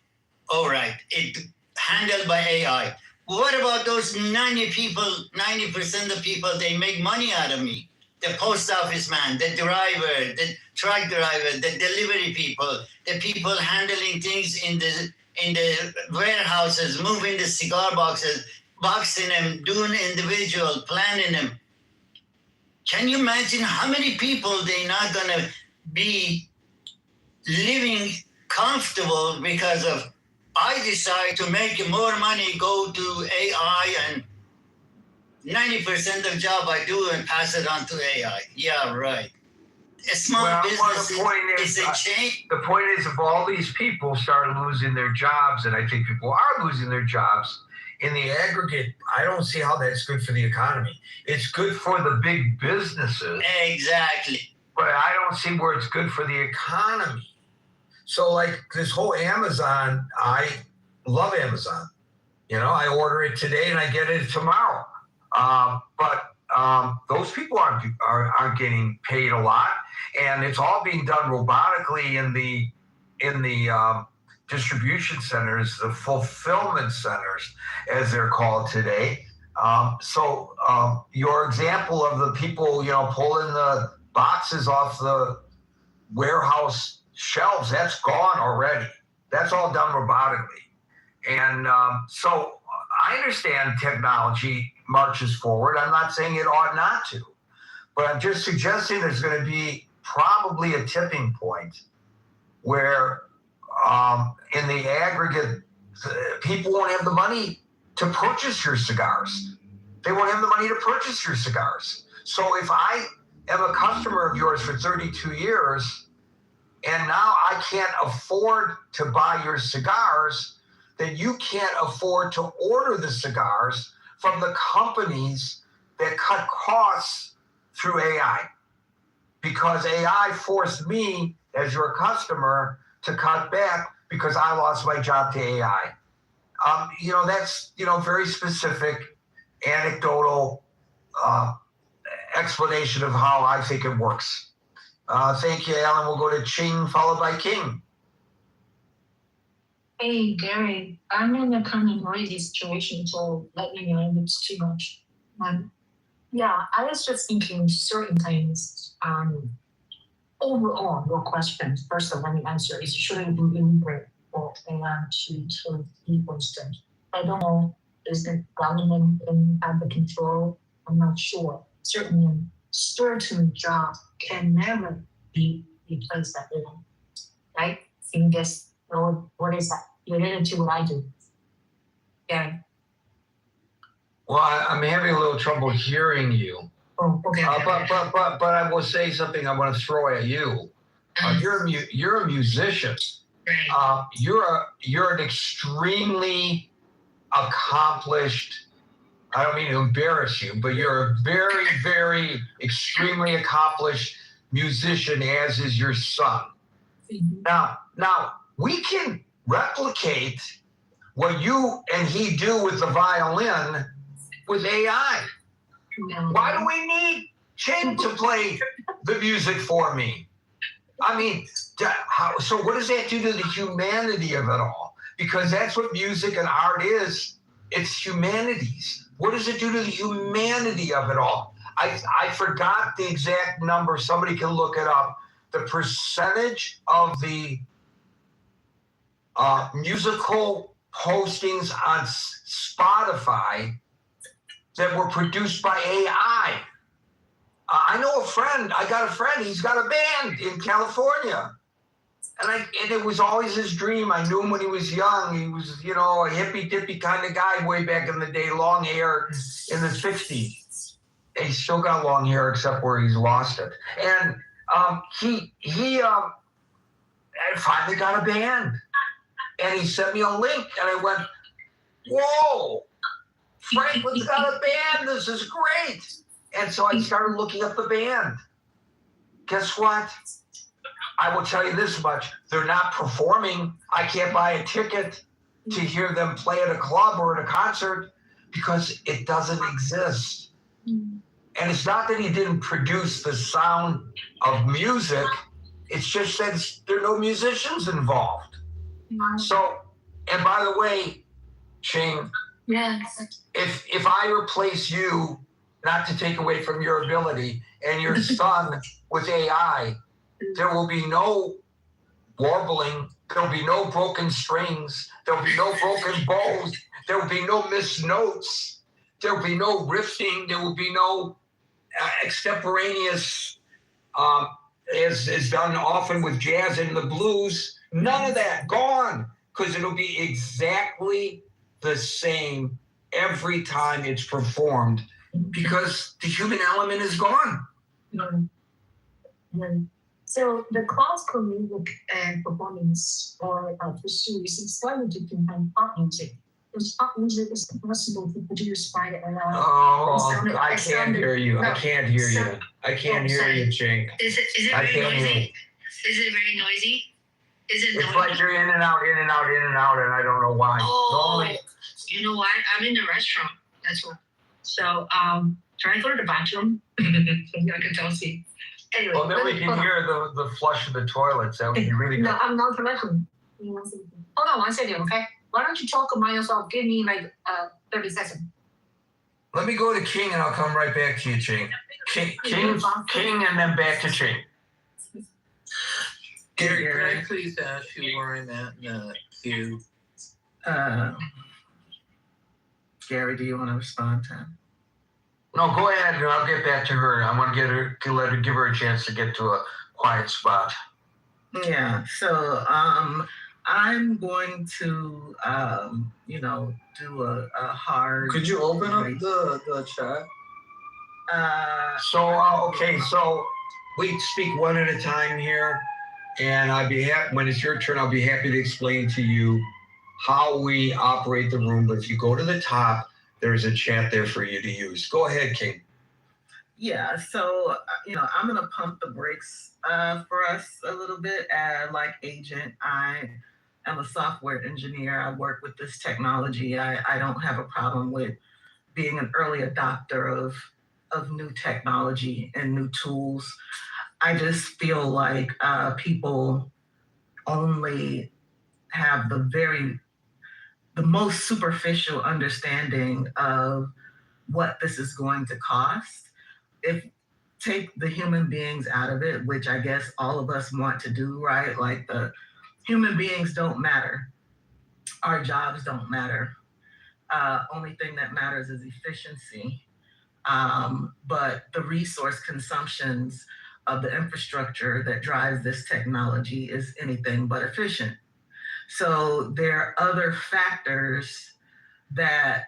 all right, it handled by AI. What about those 90% of people, they make money out of me? The post office man, the driver, the truck driver, the delivery people, the people handling things in the warehouses, moving the cigar boxes, boxing them, doing individual, planning them. Can you imagine how many people they're not gonna be living comfortable because of I decide to make more money, go to AI, and 90% of job I do and pass it on to AI. Yeah, right. A small business is a change. The point is, if all these people start losing their jobs, and I think people are losing their jobs, in the aggregate, I don't see how that's good for the economy. It's good for the big businesses. Exactly. But I don't see where it's good for the economy. So like this whole Amazon, I love Amazon. You know, I order it today and I get it tomorrow. But those people aren't getting paid a lot, and it's all being done robotically in the distribution centers, the fulfillment centers, as they're called today. So your example of the people, pulling the boxes off the warehouse shelves, that's gone already. That's all done robotically. And so I understand technology marches forward. I'm not saying it ought not to, but I'm just suggesting there's going to be probably a tipping point where in the aggregate, people won't have the money to purchase your cigars. They won't have the money to purchase your cigars. So if I am a customer of yours for 32 years and now I can't afford to buy your cigars, then you can't afford to order the cigars from the companies that cut costs through AI. Because AI forced me as your customer to cut back because I lost my job to AI. That's, very specific, anecdotal explanation of how I think it works. Thank you, Alan. We'll go to Ching, followed by King. Hey, Gary, I'm in a kind of noisy situation, so let me know if it's too much. Yeah, I was just thinking certain things. Overall, your question, first let me answer, is should it be integrated for AI to be, for instance? I don't know, is the government have the control? I'm not sure. Certainly, certain jobs can never be replaced at all, right? In this, what is that? Related to what I do. Yeah. Well, I'm having a little trouble hearing you. Oh, okay. But I will say something I want to throw at you. You're a musician. You're an extremely accomplished. I don't mean to embarrass you, but you're a very, very extremely accomplished musician, as is your son. Mm-hmm. Now we can replicate what you and he do with the violin with AI. No. Why do we need Ching to play the music for me? I mean, so what does that do to the humanity of it all? Because that's what music and art is. It's humanities. What does it do to the humanity of it all? I forgot the exact number. Somebody can look it up. The percentage of the musical postings on Spotify that were produced by AI. I know a friend. I got a friend. He's got a band in California. And it was always his dream. I knew him when he was young. He was, a hippy dippy kind of guy way back in the day, long hair in the 60s. And he's still got long hair except where he's lost it. And he finally got a band. And he sent me a link and I went, whoa, Franklin's got a band. This is great. And so I started looking up the band. Guess what? I will tell you this much. They're not performing. I can't buy a ticket to hear them play at a club or at a concert because it doesn't exist. And it's not that he didn't produce the sound of music. It's just that there are no musicians involved. So, and by the way, Ching, Yes. if I replace you, not to take away from your ability, and your son with AI, there will be no warbling. There'll be no broken strings. There'll be no broken bows. There will be no missed notes. There will be no riffing. There will be no extemporaneous, as is done often with jazz and the blues. None of that. Gone. Because it'll be exactly the same every time it's performed because the human element is gone. So the classical music and performance or pursuit is slightly different from pop music. Because pop music is possible to produce by AI. Oh, I can't hear you. I can't hear you. I can't hear you, Chink. Is it very noisy? Is it very noisy? Is it noisy? It's like you're in and out, in and out, in and out, and I don't know why. Oh, you know what? I'm in the restaurant. That's why. So, trying to go to the bathroom. So I can tell see. Anyway. Well, then we can hear the flush of the toilets. That would be really good. No, I'm not correctly. Hold on 1 second, okay? Why don't you talk about yourself? Give me like 30 seconds. Let me go to King and I'll come right back to you, Ching. King, and then back to Ching. Gary, can I please ask you where I'm at in the queue? Gary, do you want to respond to him? No, go ahead and I'll get back to her. I want to give her a chance to get to a quiet spot. Yeah, so I'm going to do a hard. Could you open up the chat? So we speak one at a time here, and I'd be happy when it's your turn. I'll be happy to explain to you how we operate the room. But if you go to the top, there's a chat there for you to use. Go ahead, King. Yeah, so I'm gonna pump the brakes for us a little bit. Like Agent, I am a software engineer. I work with this technology. I don't have a problem with being an early adopter of new technology and new tools. I just feel like people only have the most superficial understanding of what this is going to cost. If take the human beings out of it, which I guess all of us want to do, right? Like the human beings don't matter. Our jobs don't matter. Only thing that matters is efficiency. But the resource consumptions of the infrastructure that drives this technology is anything but efficient. So there are other factors that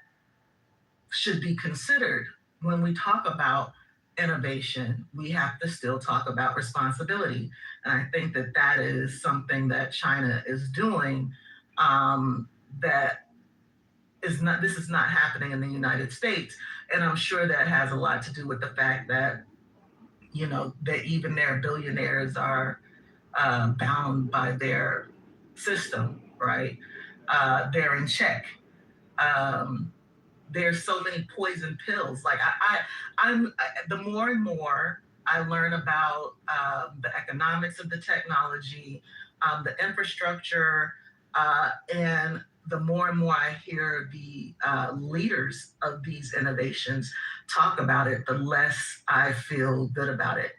should be considered when we talk about innovation. We have to still talk about responsibility. And I think that is something that China is doing this is not happening in the United States. And I'm sure that has a lot to do with the fact that, that even their billionaires are bound by their system, right? They're in check. There's so many poison pills. Like I'm the more and more I learn about the economics of the technology, the infrastructure, and the more and more I hear the leaders of these innovations talk about it, the less I feel good about it.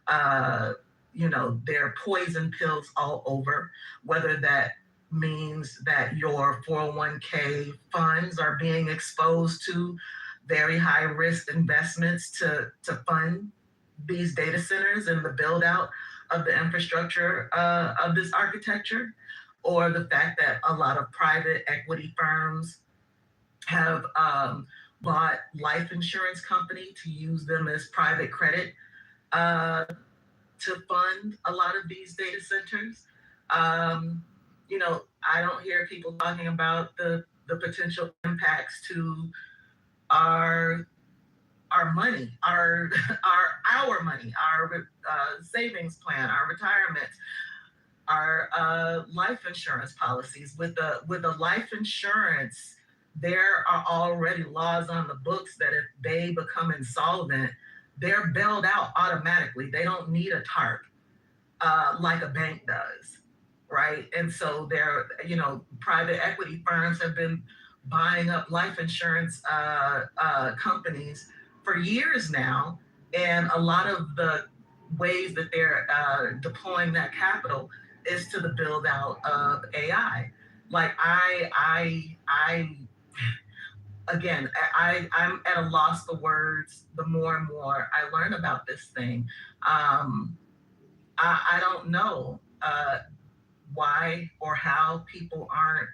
There are poison pills all over, whether that means that your 401k funds are being exposed to very high risk investments to fund these data centers and the build out of the infrastructure of this architecture, or the fact that a lot of private equity firms have bought life insurance company to use them as private credit to fund a lot of these data centers. You know, I don't hear people talking about the potential impacts to our money, our money, our savings plan, our retirement, our life insurance policies. With the life insurance, there are already laws on the books that if they become insolvent, they're bailed out automatically. They don't need a TARP like a bank does, right? And so there, you know, private equity firms have been buying up life insurance companies for years now, and a lot of the ways that they're deploying that capital is to the build out of AI. Like I'm at a loss for words. The more and more I learn about this thing, I don't know why or how people aren't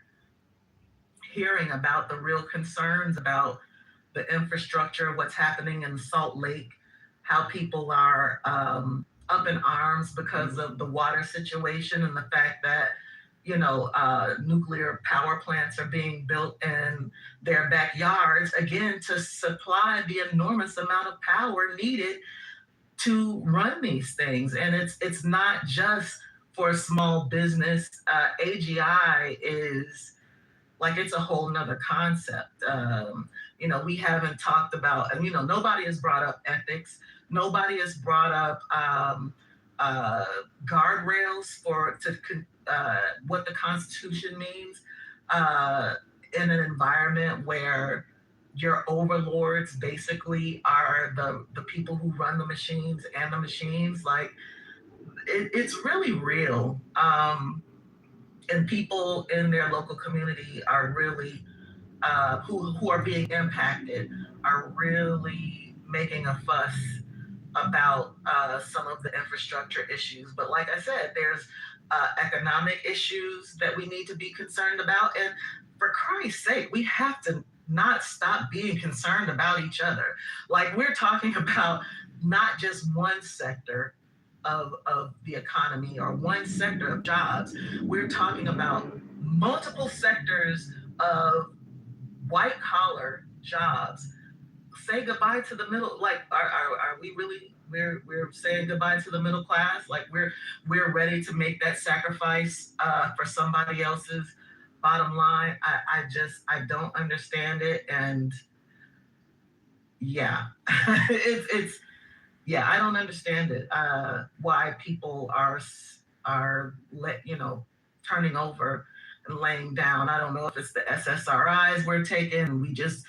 hearing about the real concerns about the infrastructure, what's happening in Salt Lake, how people are up in arms because of the water situation and the fact that, you know, nuclear power plants are being built in their backyards, again, to supply the enormous amount of power needed to run these things. And it's not just for a small business. AGI is like, it's a whole nother concept. You know, we haven't talked about, and you know, nobody has brought up ethics. Nobody has brought up guardrails for what the Constitution means in an environment where your overlords basically are the people who run the machines and the machines. Like, it's really real. And people in their local community are really, who are being impacted, are really making a fuss about some of the infrastructure issues. But like I said, there's economic issues that we need to be concerned about. And for Christ's sake, we have to not stop being concerned about each other. Like, we're talking about not just one sector of the economy or one sector of jobs. We're talking about multiple sectors of white collar jobs. Say goodbye to the middle. Like, are we really, we're saying goodbye to the middle class? Like, we're ready to make that sacrifice for somebody else's bottom line? I don't understand it. And yeah, it's yeah, I don't understand it. Why people are turning over and laying down. I don't know if it's the SSRIs we're taking. We just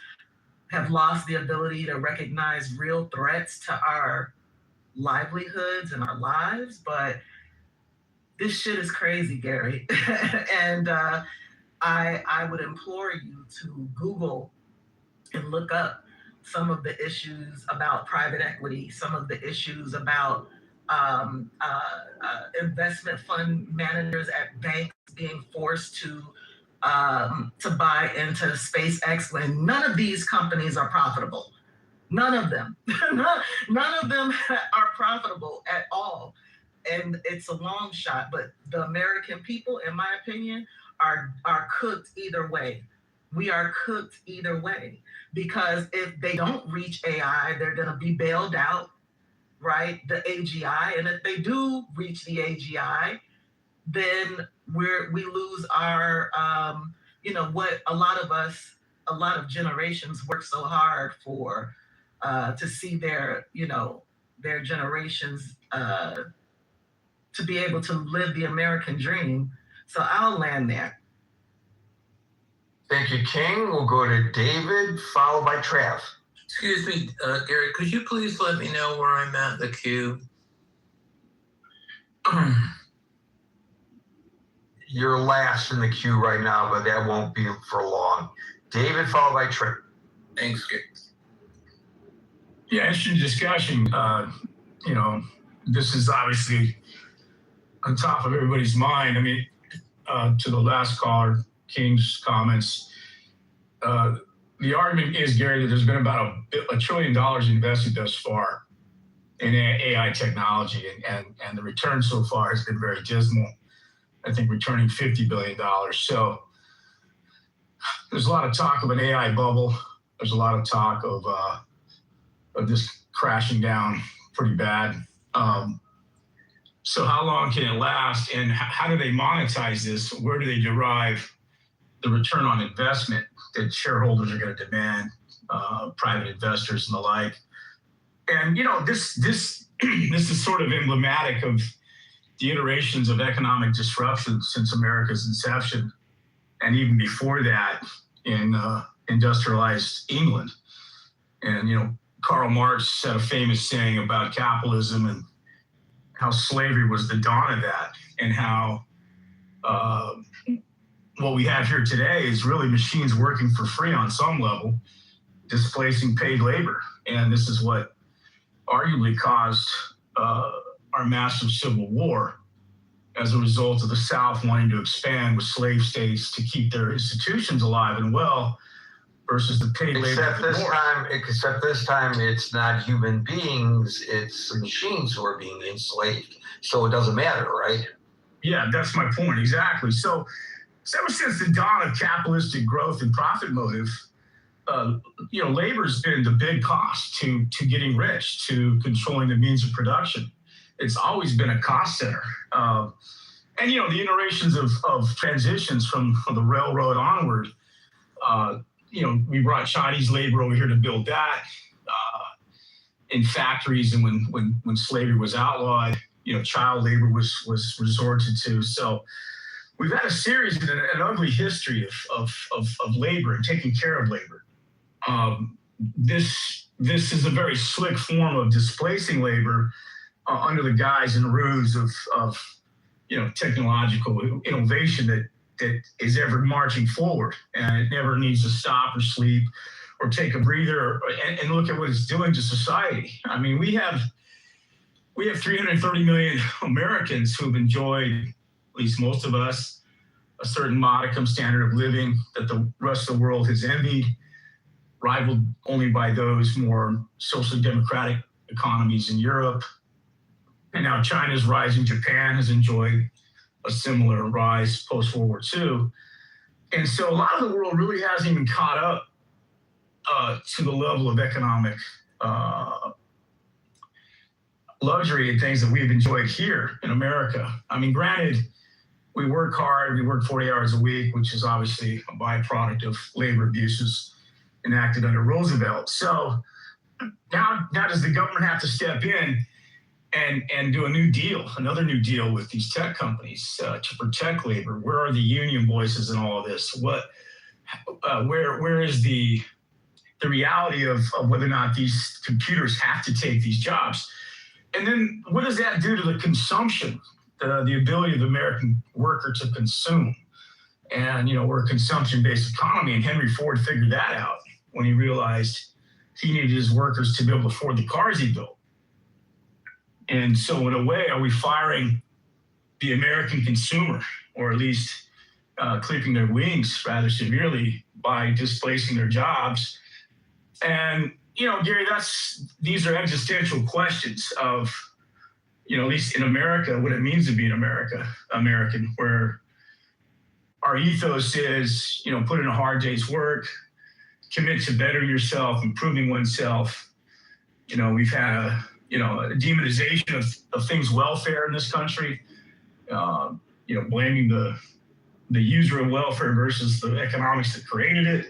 have lost the ability to recognize real threats to our livelihoods and our lives. But this shit is crazy, Gary. And I would implore you to Google and look up some of the issues about private equity, some of the issues about investment fund managers at banks being forced to buy into SpaceX when none of these companies are profitable. None of them. None of them are profitable at all. And it's a long shot, but the American people, in my opinion, are cooked either way. We are cooked either way, because if they don't reach AI, they're going to be bailed out, right? The AGI. And if they do reach the AGI, then we lose our, what a lot of generations work so hard for, to see their generations to be able to live the American dream. So I'll land there. Thank you, King. We'll go to David, followed by Trav. Excuse me, Gary, could you please let me know where I'm at in the queue? You're last in the queue right now, but that won't be for long. David, followed by Trav. Thanks, Gary. Yeah, interesting discussion. this is obviously on top of everybody's mind. I mean, to the last caller, King's comments, the argument is, Gary, that there's been about $1 trillion invested thus far in AI technology, and the return so far has been very dismal. I think returning $50 billion. So there's a lot of talk of an AI bubble. There's a lot of talk of this crashing down pretty bad. So how long can it last, and how do they monetize this? Where do they derive the return on investment that shareholders are going to demand, private investors and the like? And this is sort of emblematic of the iterations of economic disruption since America's inception, and even before that in industrialized England. And Karl Marx said a famous saying about capitalism and how slavery was the dawn of that, and how what we have here today is really machines working for free on some level, displacing paid labor. And this is what arguably caused our massive civil war as a result of the South wanting to expand with slave states to keep their institutions alive and well, versus the paid labor. Except this time, it's not human beings; it's machines who are being enslaved. So it doesn't matter, right? Yeah, that's my point exactly. So ever since the dawn of capitalistic growth and profit motive, labor's been the big cost to getting rich, to controlling the means of production. It's always been a cost center. And the iterations of transitions from the railroad onward. We brought Chinese labor over here to build that in factories, and when slavery was outlawed, child labor was resorted to. So we've had a series and an ugly history of labor and taking care of labor. This is a very slick form of displacing labor under the guise and ruse of technological innovation that is ever marching forward, and it never needs to stop or sleep or take a breather and look at what it's doing to society. I mean, we have 330 million Americans who've enjoyed, at least most of us, a certain modicum standard of living that the rest of the world has envied, rivaled only by those more socially democratic economies in Europe. And now China's rising. Japan has enjoyed a similar rise post-World War II. And so a lot of the world really hasn't even caught up to the level of economic luxury and things that we've enjoyed here in America. I mean, granted, we work hard, we work 40 hours a week, which is obviously a byproduct of labor abuses enacted under Roosevelt. So now does the government have to step in and do another new deal with these tech companies to protect labor? Where are the union voices in all of this? Where is the reality of whether or not these computers have to take these jobs? And then what does that do to the consumption, the ability of the American worker to consume? And we're a consumption-based economy, and Henry Ford figured that out when he realized he needed his workers to be able to afford the cars he built. And so in a way, are we firing the American consumer, or at least clipping their wings rather severely by displacing their jobs? And, Gary, these are existential questions of, at least in America, what it means to be an American, where our ethos is, put in a hard day's work, commit to bettering yourself, improving oneself. We've had a demonization of things welfare in this country, blaming the user of welfare versus the economics that created it.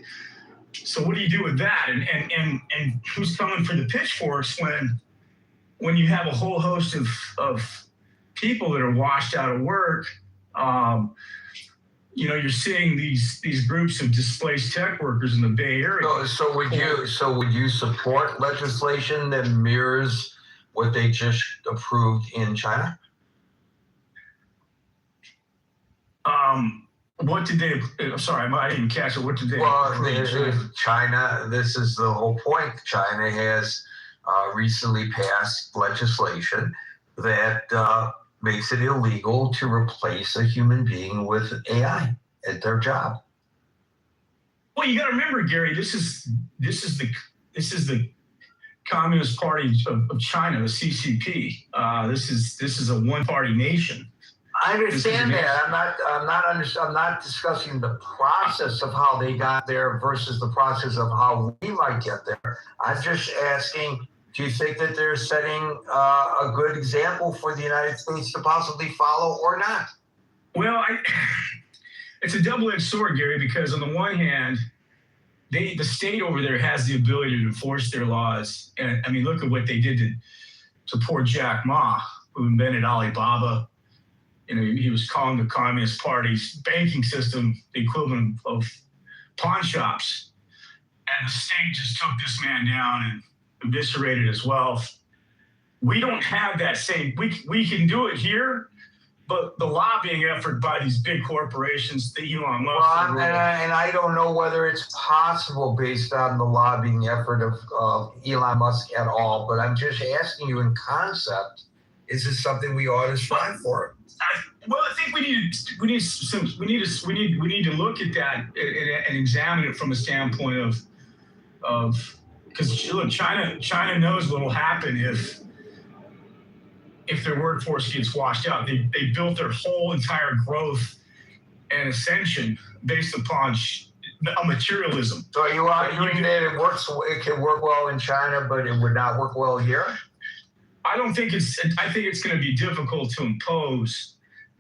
So what do you do with that? And who's coming for the pitchforks when you have a whole host of people that are washed out of work? You're seeing these groups of displaced tech workers in the Bay Area. So would you support legislation that mirrors what they just approved in China? What did they? I'm sorry, I didn't catch it. What did they? Well, China. This is the whole point. China has recently passed legislation that makes it illegal to replace a human being with AI at their job. Well, you got to remember, Gary, this is the Communist Party of China, the CCP. This is a one-party nation. I understand that. I'm not discussing the process of how they got there versus the process of how we might get there. I'm just asking, do you think that they're setting a good example for the United States to possibly follow or not? Well, it's a double-edged sword, Gary, because on the one hand, the state over there has the ability to enforce their laws. And I mean, look at what they did to poor Jack Ma, who invented Alibaba. You know, he was calling the Communist Party's banking system the equivalent of pawn shops. And the state just took this man down and eviscerated his wealth. We don't have that same, we can do it here, but the lobbying effort by these big corporations, the Elon Musk. Well, and I don't know whether it's possible based on the lobbying effort of Elon Musk at all, but I'm just asking you in concept, is this something we ought to strive for? Well, I think we need to look at that and examine it from a standpoint of because look, China knows what will happen if their workforce gets washed out. They built their whole entire growth and ascension based upon a materialism. So are you arguing that it can work well in China, but it would not work well here? I think it's going to be difficult to impose.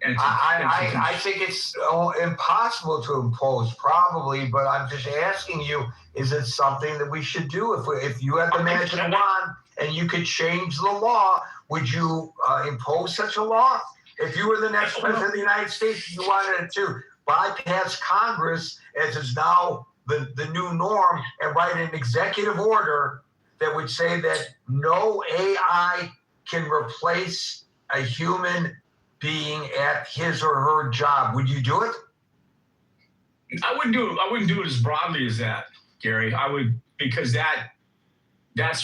I think it's impossible to impose, probably, but I'm just asking you, is it something that we should do? If you had the magic wand and you could change the law, would you impose such a law? If you were the next president of the United States, you wanted to bypass Congress, as is now the new norm, and write an executive order that would say that no AI can replace a human being at his or her job. Would you do it? I wouldn't do it as broadly as that, Gary. I would, because that's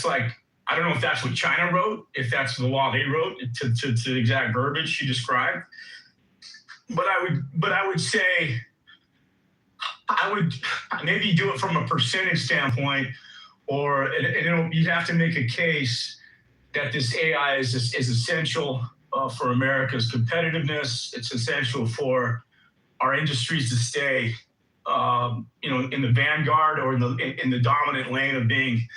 like, I don't know if that's what China wrote, if that's the law they wrote to the exact verbiage she described. But I would say I would maybe do it from a percentage standpoint, or you'd have to make a case that this AI is essential for America's competitiveness. It's essential for our industries to stay, in the vanguard or in the dominant lane of being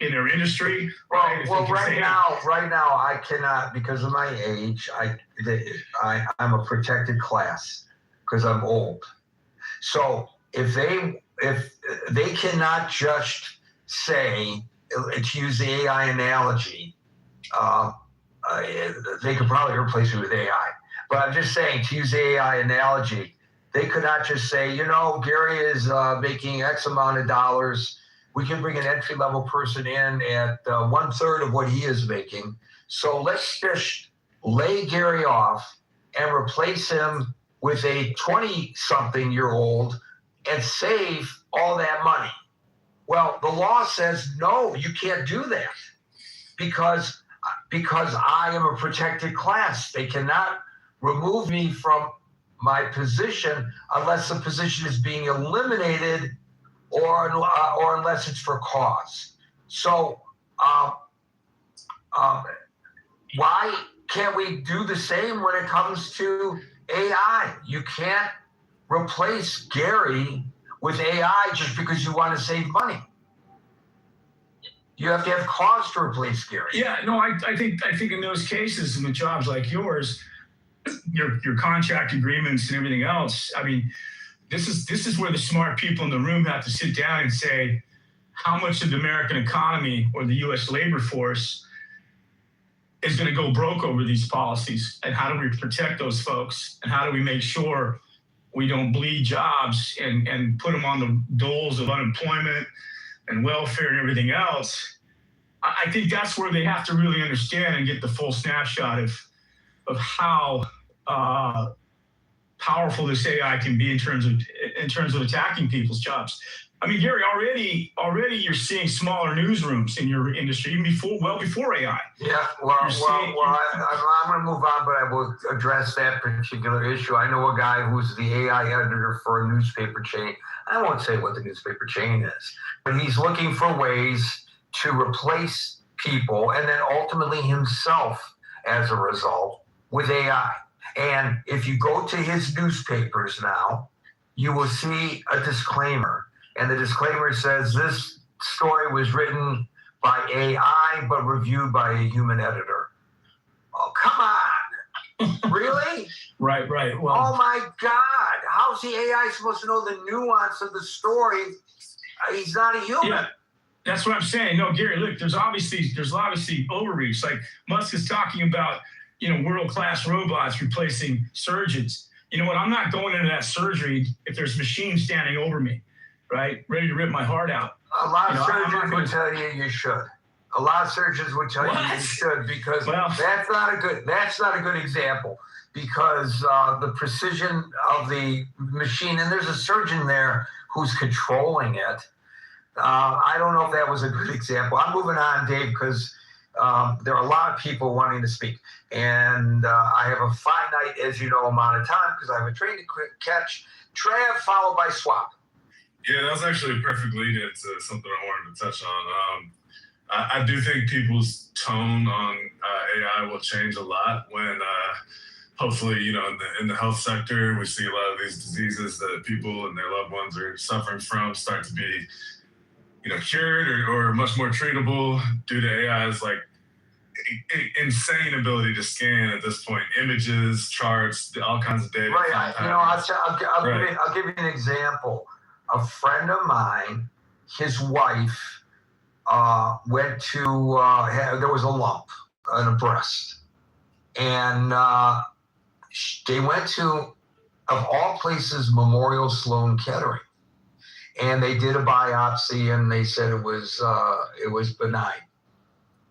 in their industry. Right? Well, right now, I cannot, because of my age. I'm a protected class because I'm old. So if they cannot just say, to use the AI analogy, they could probably replace it with AI. But I'm just saying, to use the AI analogy, they could not just say, Gary is making X amount of dollars. We can bring an entry-level person in at 1/3 of what he is making. So let's just lay Gary off and replace him with a 20-something-year-old and save all that money. Well, the law says, no, you can't do that because I am a protected class. They cannot remove me from my position unless the position is being eliminated or unless it's for cause. So why can't we do the same when it comes to AI? You can't replace Gary with AI just because you want to save money. You have to have cause to replace Gary. Yeah, no, I think in those cases, with jobs like yours, your contract agreements and everything else, I mean, this is where the smart people in the room have to sit down and say, how much of the American economy or the U.S. labor force is going to go broke over these policies, and how do we protect those folks, and how do we make sure we don't bleed jobs and put them on the doles of unemployment and welfare and everything else. I think that's where they have to really understand and get the full snapshot of how powerful this AI can be in terms of in terms of attacking people's jobs. I mean, Gary, already you're seeing smaller newsrooms in your industry, even well before AI. Yeah, I'm going to move on, but I will address that particular issue. I know a guy who's the AI editor for a newspaper chain. I won't say what the newspaper chain is, but he's looking for ways to replace people and then ultimately himself as a result with AI. And if you go to his newspapers now, you will see a disclaimer. And the disclaimer says this story was written by AI, but reviewed by a human editor. Oh, come on. Really? Right. Well, oh, my God. How's the AI supposed to know the nuance of the story? He's not a human. Yeah. That's what I'm saying. No, Gary, look, there's obviously overreach. Like Musk is talking about, world-class robots replacing surgeons. You know what? I'm not going into that surgery if there's machines standing over me, right? Ready to rip my heart out. A lot of surgeons would tell you should. A lot of surgeons would tell you should, because that's not a good example, because the precision of the machine, and there's a surgeon there who's controlling it. I don't know if that was a good example. I'm moving on, Dave, because there are a lot of people wanting to speak. And I have a finite, as you know, amount of time because I have a train to catch. Trav, followed by Swap. Yeah, that was actually a perfect lead into something I wanted to touch on. I do think people's tone on AI will change a lot when hopefully, in the health sector, we see a lot of these diseases that people and their loved ones are suffering from start to be cured or much more treatable due to AI's insane ability to scan at this point, images, charts, all kinds of data. Right. I'll give you an example. A friend of mine, his wife went to, there was a lump on a breast. And they went to, of all places, Memorial Sloan Kettering. And they did a biopsy, and they said it was benign.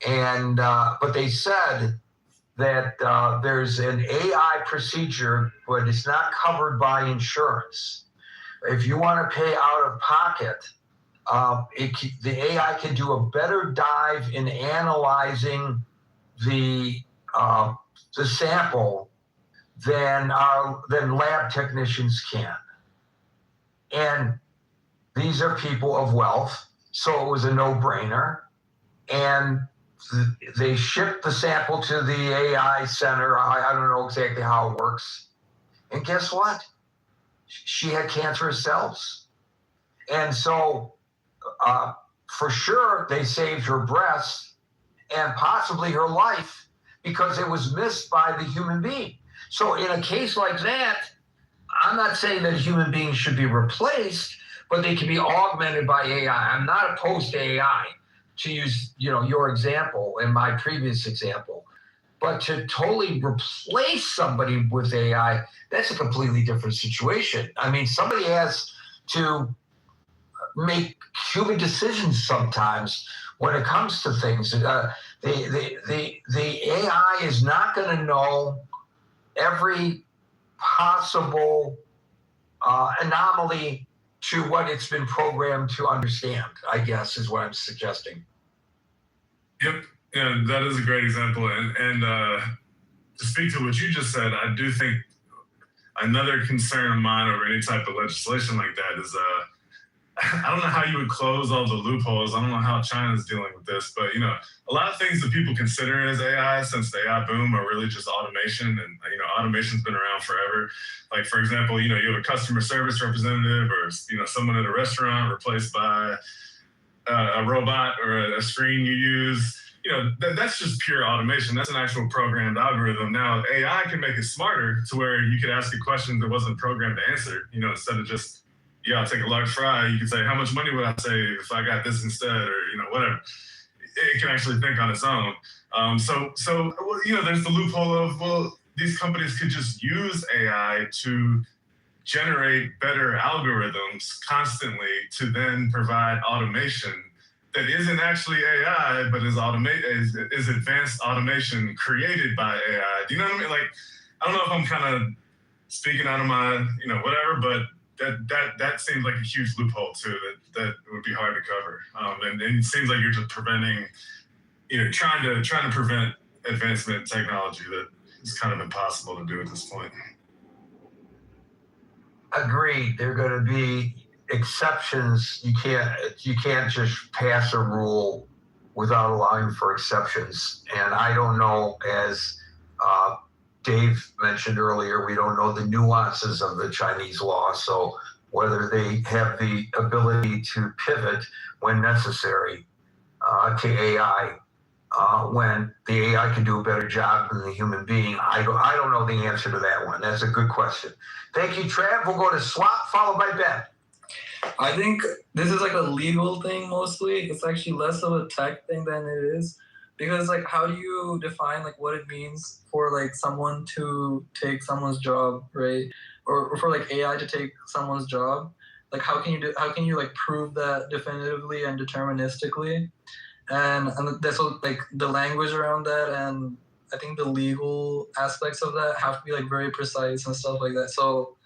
And but they said that there's an AI procedure, but it's not covered by insurance. If you want to pay out of pocket, the AI can do a better dive in analyzing the sample than lab technicians can. And these are people of wealth, so it was a no-brainer. And they shipped the sample to the AI center. I don't know exactly how it works. And guess what? She had cancerous cells. And so for sure, they saved her breast and possibly her life because it was missed by the human being. So in a case like that, I'm not saying that human beings should be replaced, but they can be augmented by AI. I'm not opposed to AI, to use your example and my previous example. But to totally replace somebody with AI, that's a completely different situation. I mean, somebody has to make human decisions sometimes when it comes to things. The AI is not going to know every possible anomaly to what it's been programmed to understand, I guess, is what I'm suggesting. Yep. Yeah, that is a great example. And to speak to what you just said, I do think another concern of mine over any type of legislation like that is I don't know how you would close all the loopholes. I don't know how China's dealing with this, but a lot of things that people consider as AI since the AI boom are really just automation, and automation's been around forever. Like, for example, you have a customer service representative or someone at a restaurant replaced by a robot or a screen you use. That's just pure automation. That's an actual programmed algorithm. Now AI can make it smarter to where you could ask a question that wasn't programmed to answer. Instead of just, yeah, I'll take a large fry, you could say, how much money would I save if I got this instead, or whatever. It can actually think on its own. So there's the loophole of, these companies could just use AI to generate better algorithms constantly to then provide automation that isn't actually AI, but is advanced automation created by AI. Do you know what I mean? Like, I don't know if I'm kind of speaking out of my, whatever, but that seems like a huge loophole too. That would be hard to cover. And it seems like you're just preventing, trying to prevent advancement in technology that is kind of impossible to do at this point. Agreed. There are going to be exceptions. You can't just pass a rule without allowing for exceptions. And I don't know, as Dave mentioned earlier, we don't know the nuances of the Chinese law. So whether they have the ability to pivot when necessary to AI, when the AI can do a better job than the human being, I don't know the answer to that one. That's a good question. Thank you, Trav. We'll go to Swap, followed by Ben. I think this is like a legal thing mostly. It's actually less of a tech thing than it is. Because like, how do you define like what it means for like someone to take someone's job, right? Or for like AI to take someone's job? Like how can you like prove that definitively and deterministically? And that's what, like the language around that, and I think the legal aspects of that have to be like very precise and stuff like that. So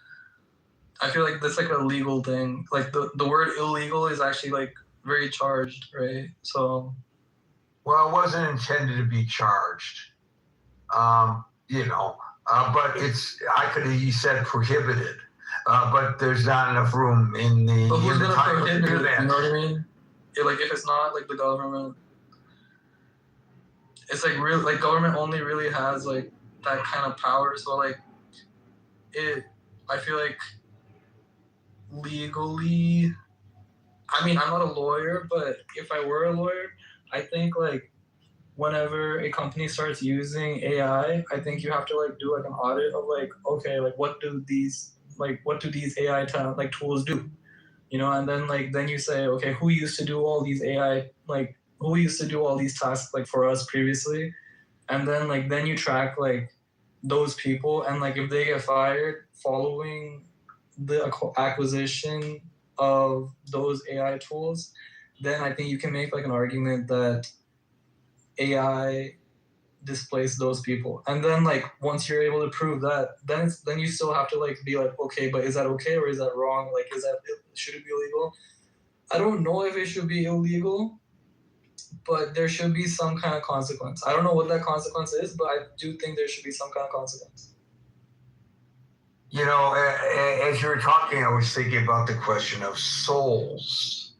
I feel like that's like a legal thing. Like the word illegal is actually like very charged, right? So. Well, it wasn't intended to be charged, but he said prohibited, but there's not enough room in the. But who's going to prohibit it? You know what I mean? Like if it's not like the government, it's like real. Like government only really has like that kind of power. So like, I feel like legally. I mean, I'm not a lawyer, but if I were a lawyer, I think like whenever a company starts using AI, I think you have to like do like an audit of like, okay, like what do these AI tools do, and then you say, okay, who used to do all these AI, like who used to do all these tasks like for us previously, and then you track like those people, and like if they get fired following the acquisition of those AI tools, then I think you can make like an argument that AI displaced those people. And then like once you're able to prove that, then you still have to like be like, okay, but is that okay or is that wrong? Like should it be illegal? I don't know if it should be illegal, but there should be some kind of consequence. I don't know what that consequence is, but I do think there should be some kind of consequence. As you were talking, I was thinking about the question of souls.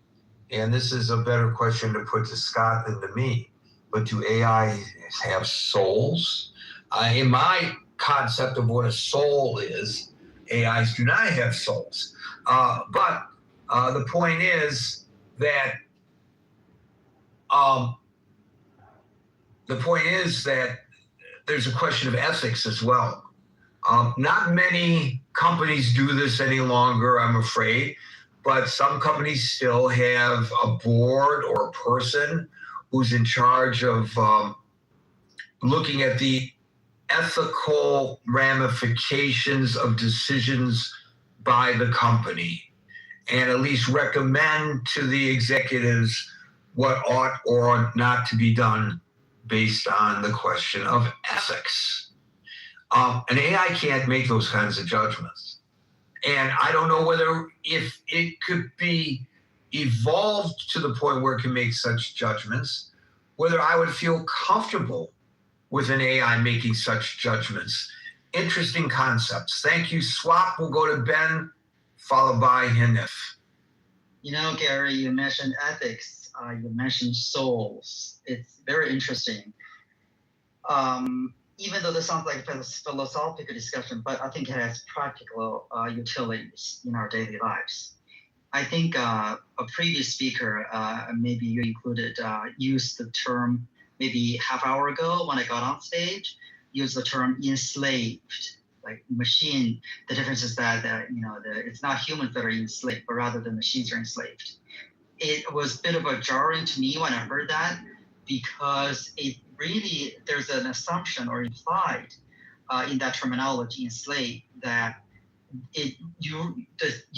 And this is a better question to put to Scott than to me. But do AIs have souls? In my concept of what a soul is, AIs do not have souls. But the point is that there's a question of ethics as well. Not many companies do this any longer, I'm afraid, but some companies still have a board or a person who's in charge of looking at the ethical ramifications of decisions by the company, and at least recommend to the executives what ought or ought not to be done based on the question of ethics. An AI can't make those kinds of judgments. And I don't know if it could be evolved to the point where it can make such judgments, whether I would feel comfortable with an AI making such judgments. Interesting concepts. Thank you, Swap. We'll go to Ben, followed by Hinif. Gary, you mentioned ethics. You mentioned souls. It's very interesting. Even though this sounds like a philosophical discussion, but I think it has practical utilities in our daily lives. I think a previous speaker, maybe you included, used the term maybe half hour ago when I got on stage, used the term enslaved, like machine. The difference is that it's not humans that are enslaved, but rather the machines are enslaved. It was a bit of a jarring to me when I heard that, because there's an assumption or implied in that terminology, enslaved, that you're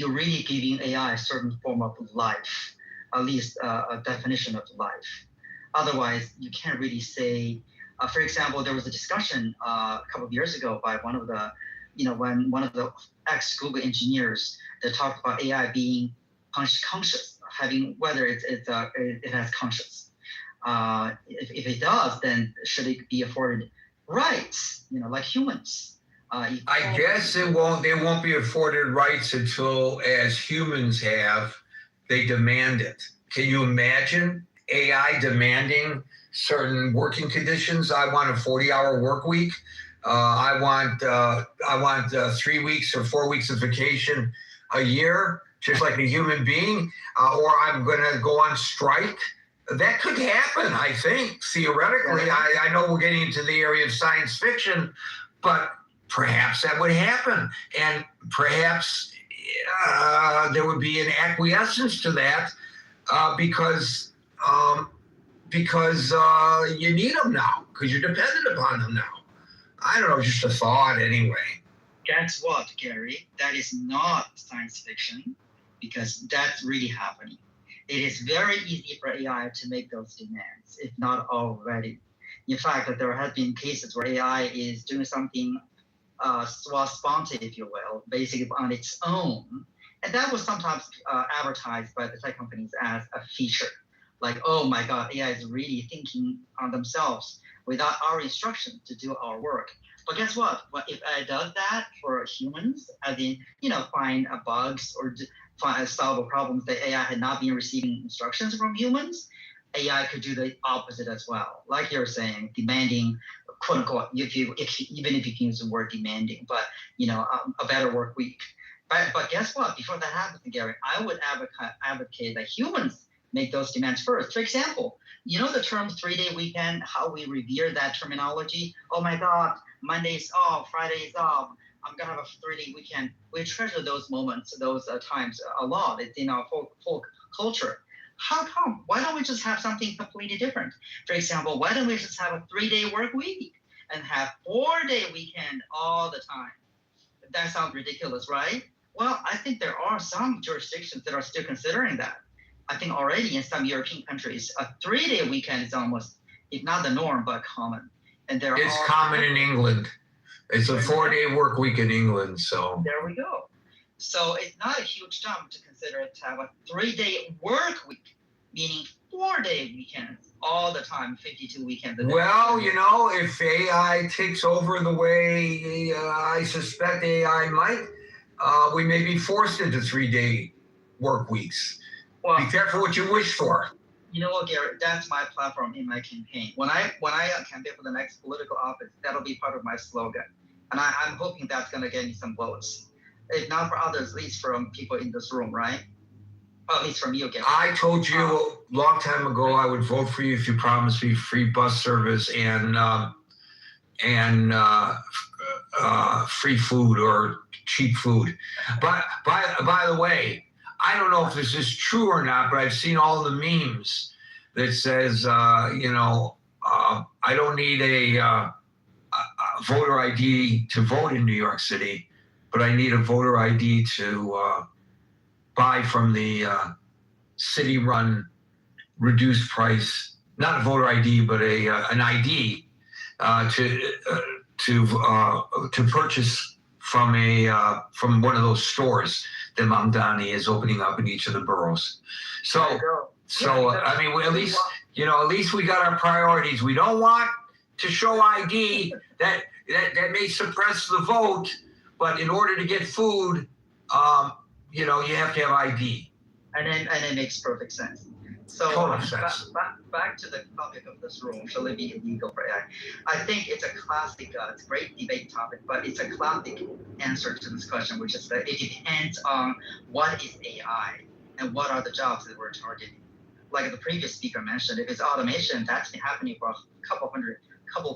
really giving AI a certain form of life, at least a definition of life. Otherwise, you can't really say. For example, there was a discussion a couple of years ago by one of the, when one of the ex-Google engineers that talked about AI being conscious, having whether it has conscious. If it does, then should it be afforded rights, like humans? I guess they won't be afforded rights until, as humans have, they demand it. Can you imagine AI demanding certain working conditions? I want a 40-hour work week. I want 3 weeks or 4 weeks of vacation a year, just like a human being, or I'm going to go on strike. That could happen, I think, theoretically. I know we're getting into the area of science fiction, but perhaps that would happen. And perhaps there would be an acquiescence to that because you need them now, because you're dependent upon them now. I don't know, just a thought anyway. Guess what, Gary? That is not science fiction, because that's really happening. It is very easy for AI to make those demands, if not already. In fact, there have been cases where AI is doing something spontaneous, if you will, basically on its own. And that was sometimes advertised by the tech companies as a feature. Like, oh my God, AI is really thinking on themselves without our instruction to do our work. But guess what? If AI does that for humans, as in, find bugs or solve problems that AI had not been receiving instructions from humans, AI could do the opposite as well. Like you're saying, demanding, quote unquote, even if you can use the word demanding, but a better work week. But guess what? Before that happens, Gary, I would advocate that humans make those demands first. For example, the term 3-day weekend, how we revere that terminology. Oh my God, Monday is off, Friday is off. I'm gonna have a 3-day weekend. We treasure those moments, those times a lot. It's in our folk culture. How come? Why don't we just have something completely different? For example, why don't we just have a 3-day work week and have 4-day weekend all the time? That sounds ridiculous, right? Well, I think there are some jurisdictions that are still considering that. I think already in some European countries, a 3-day weekend is almost, if not the norm, but common. And it's common in England. It's a 4-day work week in England, so. There we go. So it's not a huge jump to consider to have a 3-day work week, meaning 4-day weekends all the time, 52 weekends a day. Well, if AI takes over the way I suspect AI might, we may be forced into 3-day work weeks. Well, be careful what you wish for. You know what, Gary? That's my platform in my campaign. When I campaign for the next political office, that'll be part of my slogan. And I'm hoping that's going to get me some votes. If not for others, at least from people in this room, right? Or at least from you, Gary. I told you a long time ago I would vote for you if you promised me free bus service and free food or cheap food. But by the way, I don't know if this is true or not, but I've seen all the memes that says, I don't need a voter ID to vote in New York City, but I need a voter ID to buy from the city-run reduced price, not a voter ID, but an ID to purchase from one of those stores that Mamdani is opening up in each of the boroughs. So I mean, at least we got our priorities. We don't want to show ID that may suppress the vote, but in order to get food, you have to have ID. And it makes perfect sense. So back to the topic of this room, shall it be illegal for AI? I think it's a classic, it's a great debate topic, but it's a classic answer to this question, which is that it depends on what is AI and what are the jobs that we're targeting. Like the previous speaker mentioned, if it's automation, that's been happening for a couple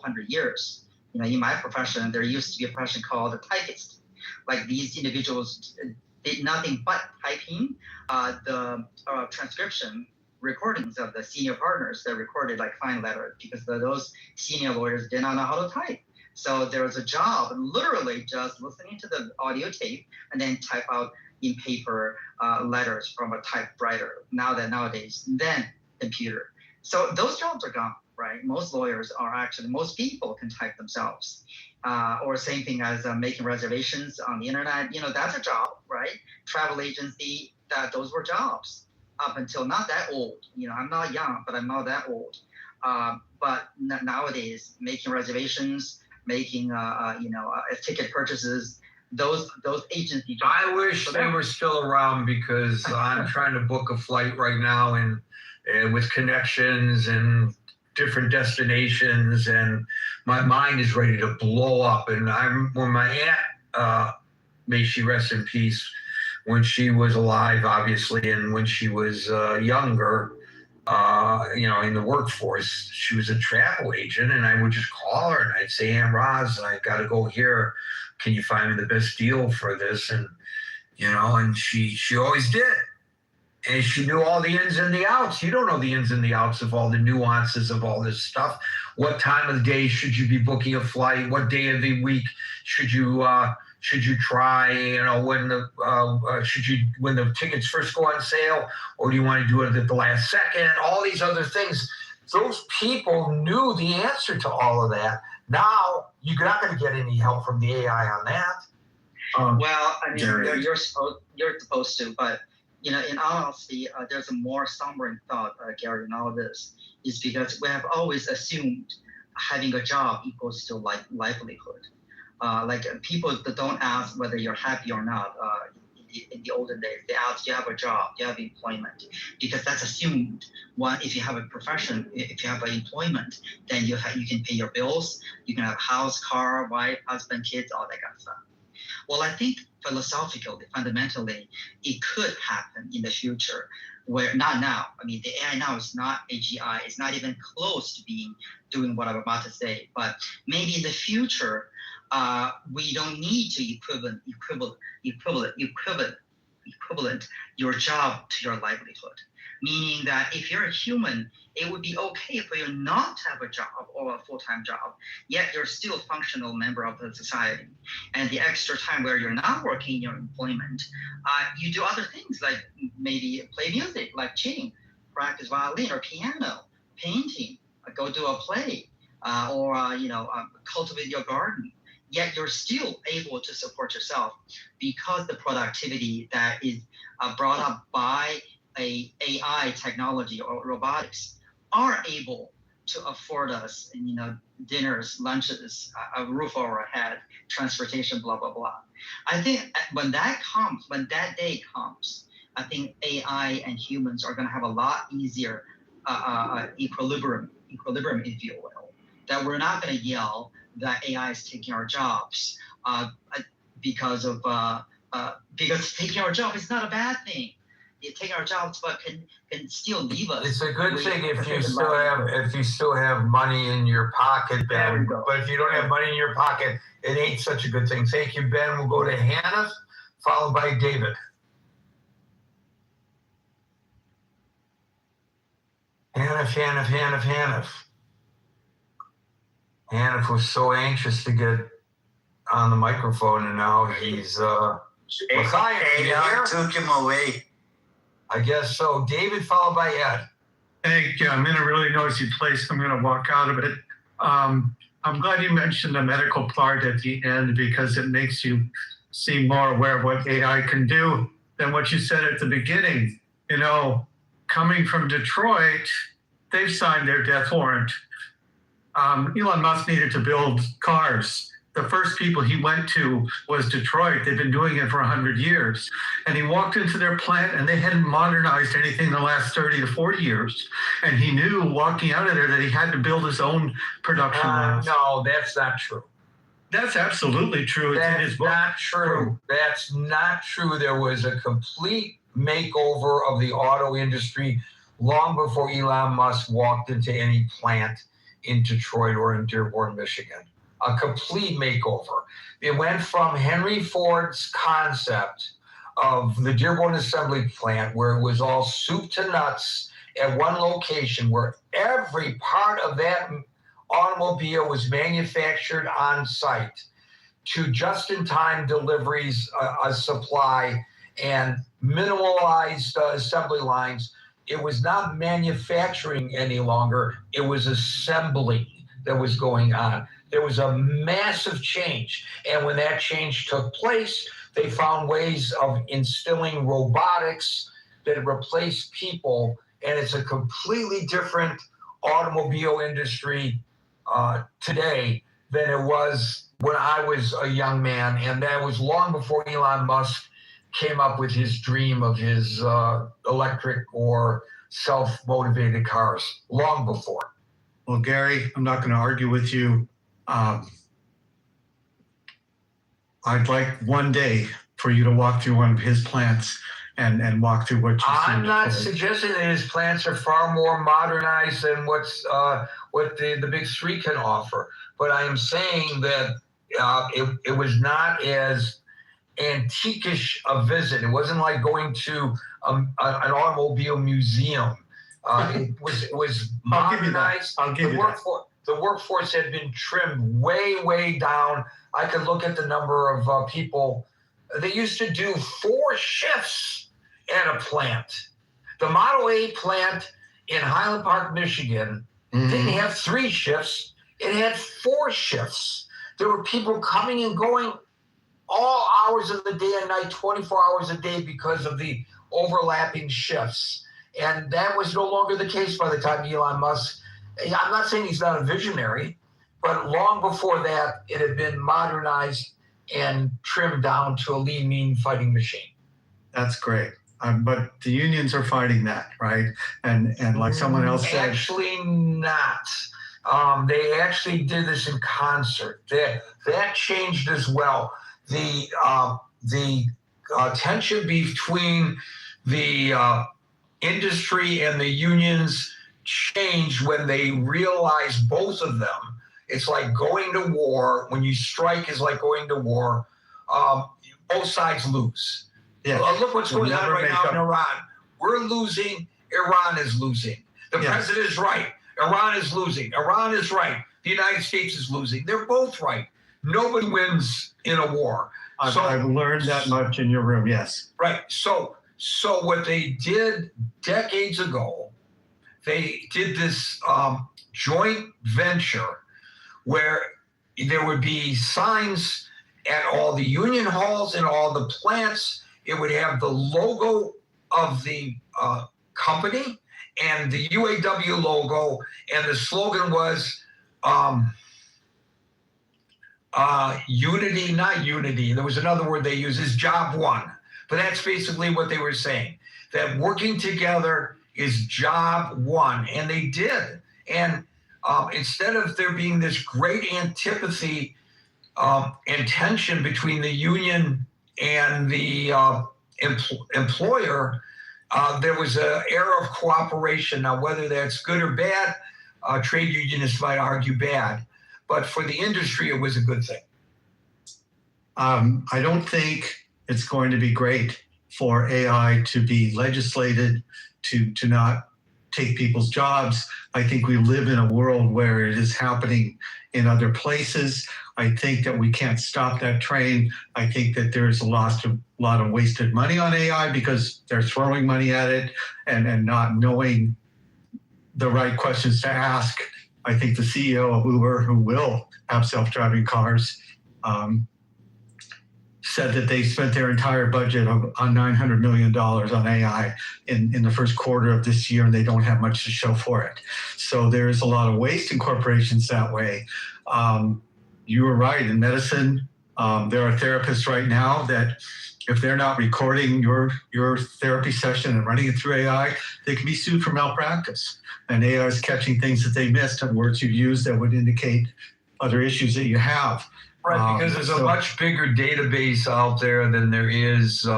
hundred years. In my profession, there used to be a profession called a typist. Like these individuals did nothing but typing the transcription recordings of the senior partners that recorded like fine letter, because those senior lawyers did not know how to type. So there was a job literally just listening to the audio tape and then type out in paper letters from a typewriter. Nowadays, then computer. So those jobs are gone. right? Most lawyers are actually, most people can type themselves. Or same thing as making reservations on the internet. That's a job, right? Travel agency, those were jobs up until not that old. I'm not young, but I'm not that old. But nowadays, making reservations, making ticket purchases, those agency jobs. I wish they were still around because I'm trying to book a flight right now and with connections and different destinations, and my mind is ready to blow up. And when my aunt, may she rest in peace, when she was alive, obviously, and when she was younger, in the workforce, she was a travel agent, and I would just call her and I'd say, Aunt Roz, I got to go here. Can you find me the best deal for this? And, and she always did. And she knew all the ins and the outs. You don't know the ins and the outs of all the nuances of all this stuff. What time of the day should you be booking a flight? What day of the week should you try? When the tickets first go on sale, or do you want to do it at the last second? All these other things. Those people knew the answer to all of that. Now you're not going to get any help from the AI on that. Well, I mean, you're supposed to, but in all honesty, there's a more sombering thought, Gary, in all of this, is because we have always assumed having a job equals to livelihood. People that don't ask whether you're happy or not. In the olden days, they ask, you have a job, you have employment, because that's assumed. One, if you have a profession, if you have an employment, then you can pay your bills, you can have a house, car, wife, husband, kids, all that kind of stuff. Well, I think philosophically, fundamentally, it could happen in the future, where not now. I mean, the AI now is not AGI. It's not even close to doing what I'm about to say. But maybe in the future, we don't need to equivalent your job to your livelihood. Meaning that if you're a human, it would be okay for you not to have a job or a full-time job, yet you're still a functional member of the society. And the extra time where you're not working in your employment, you do other things like maybe play music, like singing, practice violin or piano, painting, go do a play, or cultivate your garden. Yet you're still able to support yourself because the productivity that is brought up by a AI technology or robotics are able to afford us, dinners, lunches, a roof over our head, transportation, blah, blah, blah. I think when that day comes, I think AI and humans are going to have a lot easier equilibrium, if you will, that we're not going to yell that AI is taking our jobs because taking our job is not a bad thing. Taking our jobs, but can still leave us. It's a good thing if you still have money in your pocket, Ben. But if you don't have money in your pocket, it ain't such a good thing. Thank you, Ben. We'll go to Hannah, followed by David. Hannah. Hannah was so anxious to get on the microphone, and now he's AI took him away. I guess so. David, followed by Ed. Thank you. I'm in a really noisy place. I'm going to walk out of it. I'm glad you mentioned the medical part at the end because it makes you seem more aware of what AI can do than what you said at the beginning. Coming from Detroit, they've signed their death warrant. Elon Musk needed to build cars. The first people he went to was Detroit. They've been doing it for 100 years. And he walked into their plant and they hadn't modernized anything in the last 30 to 40 years. And he knew walking out of there that he had to build his own production lines. No, that's not true. That's absolutely true. It's in his book. Not true. That's not true. There was a complete makeover of the auto industry long before Elon Musk walked into any plant in Detroit or in Dearborn, Michigan. A complete makeover. It went from Henry Ford's concept of the Dearborn assembly plant, where it was all soup to nuts at one location, where every part of that automobile was manufactured on site, to just-in-time deliveries, a supply, and minimalized assembly lines, it was not manufacturing any longer. It was assembling that was going on. There was a massive change. And when that change took place, they found ways of instilling robotics that replaced people. And it's a completely different automobile industry today than it was when I was a young man. And that was long before Elon Musk came up with his dream of his electric or self-motivated cars, long before. Well, Gary, I'm not going to argue with you. I'd like one day for you to walk through one of his plants and walk through what you see. I'm not suggesting that his plants are far more modernized than what the big three can offer, but I am saying that it was not as antiquish a visit. It wasn't like going to an automobile museum. It was modernized. I'll give you that. The workforce had been trimmed way down. I could look at the number of people. They used to do 4 shifts at a plant. The Model A plant in Highland Park, Michigan, didn't have 3 shifts. It had 4 shifts. There were people coming and going all hours of the day and night, 24 hours a day, because of the overlapping shifts. And that was no longer the case by the time Elon Musk, I'm not saying he's not a visionary, but long before that, it had been modernized and trimmed down to a lean, mean fighting machine. That's great. But the unions are fighting that, right? And like someone else said, actually not. They actually did this in concert. That changed as well. The tension between the industry and the unions changed when they realized, both of them, it's like going to war. When you strike, is like going to war. Both sides lose. Yeah. Look what's going on right now in Iran. We're losing. Iran is losing. The president is right. Iran is losing. Iran is right. The United States is losing. They're both right. Nobody wins in a war. I've learned that much in your room, yes. Right. So what they did decades ago, they did this joint venture where there would be signs at all the union halls and all the plants. It would have the logo of the company and the UAW logo, and the slogan was unity, not unity. There was another word they used, is job one. But that's basically what they were saying, that working together is job one. And they did. And instead of there being this great antipathy and tension between the union and the employer, there was an era of cooperation. Now, whether that's good or bad, trade unionists might argue bad. But for the industry, it was a good thing. I don't think it's going to be great for AI to be legislated, to not take people's jobs. I think we live in a world where it is happening in other places. I think that we can't stop that train. I think that there's a lot of wasted money on AI because they're throwing money at it and not knowing the right questions to ask. I think the CEO of Uber, who will have self-driving cars, said that they spent their entire budget on $900 million on AI in the first quarter of this year, and they don't have much to show for it. So there's a lot of waste in corporations that way. You were right. In medicine, there are therapists right now that if they're not recording your therapy session and running it through AI, they can be sued for malpractice. And AI is catching things that they missed and words you use that would indicate other issues that you have. Right, because there's a much bigger database out there than there is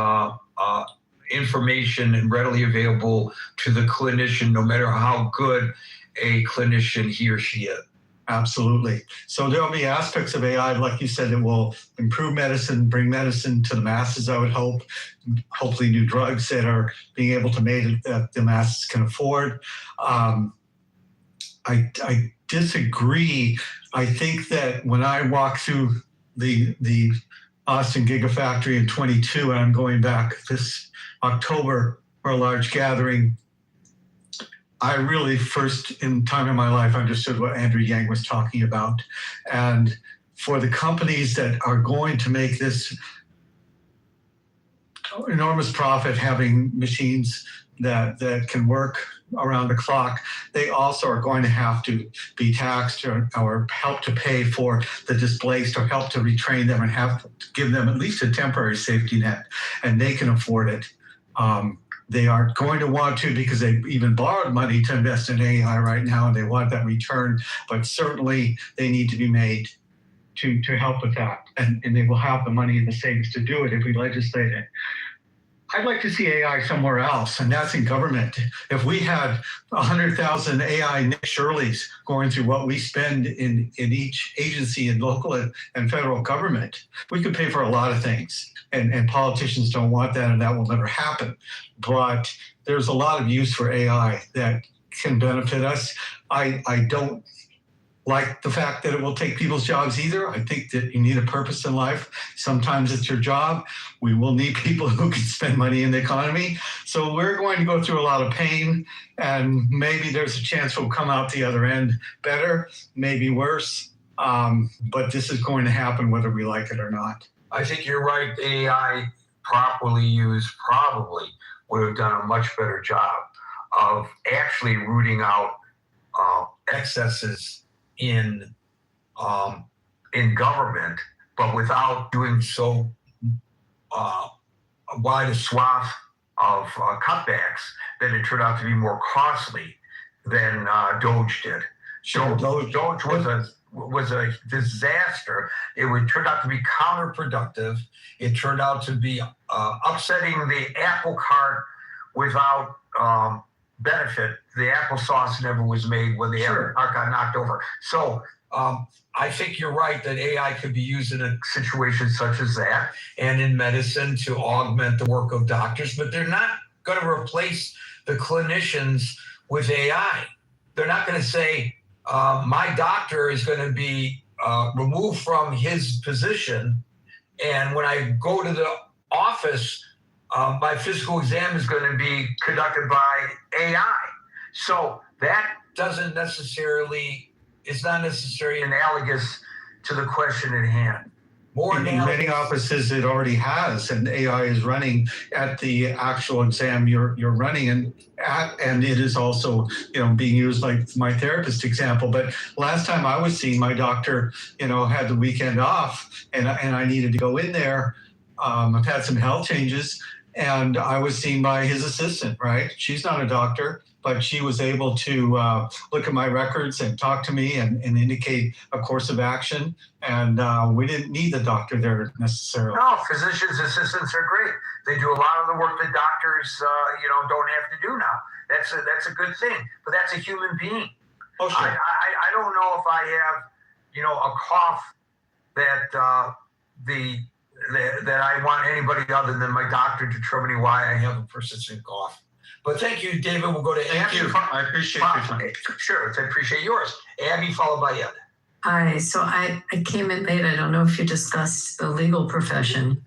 information and readily available to the clinician, no matter how good a clinician he or she is. Absolutely. So there'll be aspects of AI, like you said, that will improve medicine, bring medicine to the masses, I would hope. Hopefully new drugs that are being able to make it that the masses can afford. I disagree. I think that when I walk through the Austin Gigafactory in 22, and I'm going back this October for a large gathering, I really first in time in my life understood what Andrew Yang was talking about. And for the companies that are going to make this enormous profit having machines that can work around the clock, they also are going to have to be taxed or help to pay for the displaced or help to retrain them and have to give them at least a temporary safety net, and they can afford it. They aren't going to want to because they've even borrowed money to invest in AI right now and they want that return, but certainly they need to be made to help with that. And they will have the money and the savings to do it if we legislate it. I'd like to see AI somewhere else, and that's in government. If we had 100,000 AI Nick Shirleys going through what we spend in each agency in local and federal government, we could pay for a lot of things. And politicians don't want that, and that will never happen. But there's a lot of use for AI that can benefit us. I don't like the fact that it will take people's jobs either. I think that you need a purpose in life. Sometimes it's your job. We will need people who can spend money in the economy. So we're going to go through a lot of pain, and maybe there's a chance we'll come out the other end better, maybe worse. But this is going to happen whether we like it or not. I think you're right. AI properly used probably would have done a much better job of actually rooting out excesses in government, but without doing so wide a swath of cutbacks that it turned out to be more costly than Doge did. Sure. Doge was a disaster. It turned out to be counterproductive. It turned out to be upsetting the apple cart without benefit. The applesauce never was made when the apple cart got knocked over. So I think you're right that AI could be used in a situation such as that and in medicine to augment the work of doctors, but they're not going to replace the clinicians with AI. They're not going to say, my doctor is going to be removed from his position, and when I go to the office, my physical exam is going to be conducted by AI. So that doesn't necessarily, it's not necessarily analogous to the question at hand. In many offices, it already has, and AI is running at the actual exam you're running, and it is also being used, like my therapist example. But last time I was seeing my doctor, had the weekend off, and I needed to go in there. I've had some health changes, and I was seen by his assistant. Right, she's not a doctor, but she was able to look at my records and talk to me and indicate a course of action. And we didn't need the doctor there necessarily. No, physicians' assistants are great. They do a lot of the work that doctors, don't have to do now. That's a good thing. But that's a human being. Oh, sure. I don't know if I have, a cough that that I want anybody other than my doctor determining why I have a persistent cough. But thank you, David. We'll go to Abby. I appreciate your time. Sure, I appreciate yours. Abby, followed by Ed. Hi, so I came in late. I don't know if you discussed the legal profession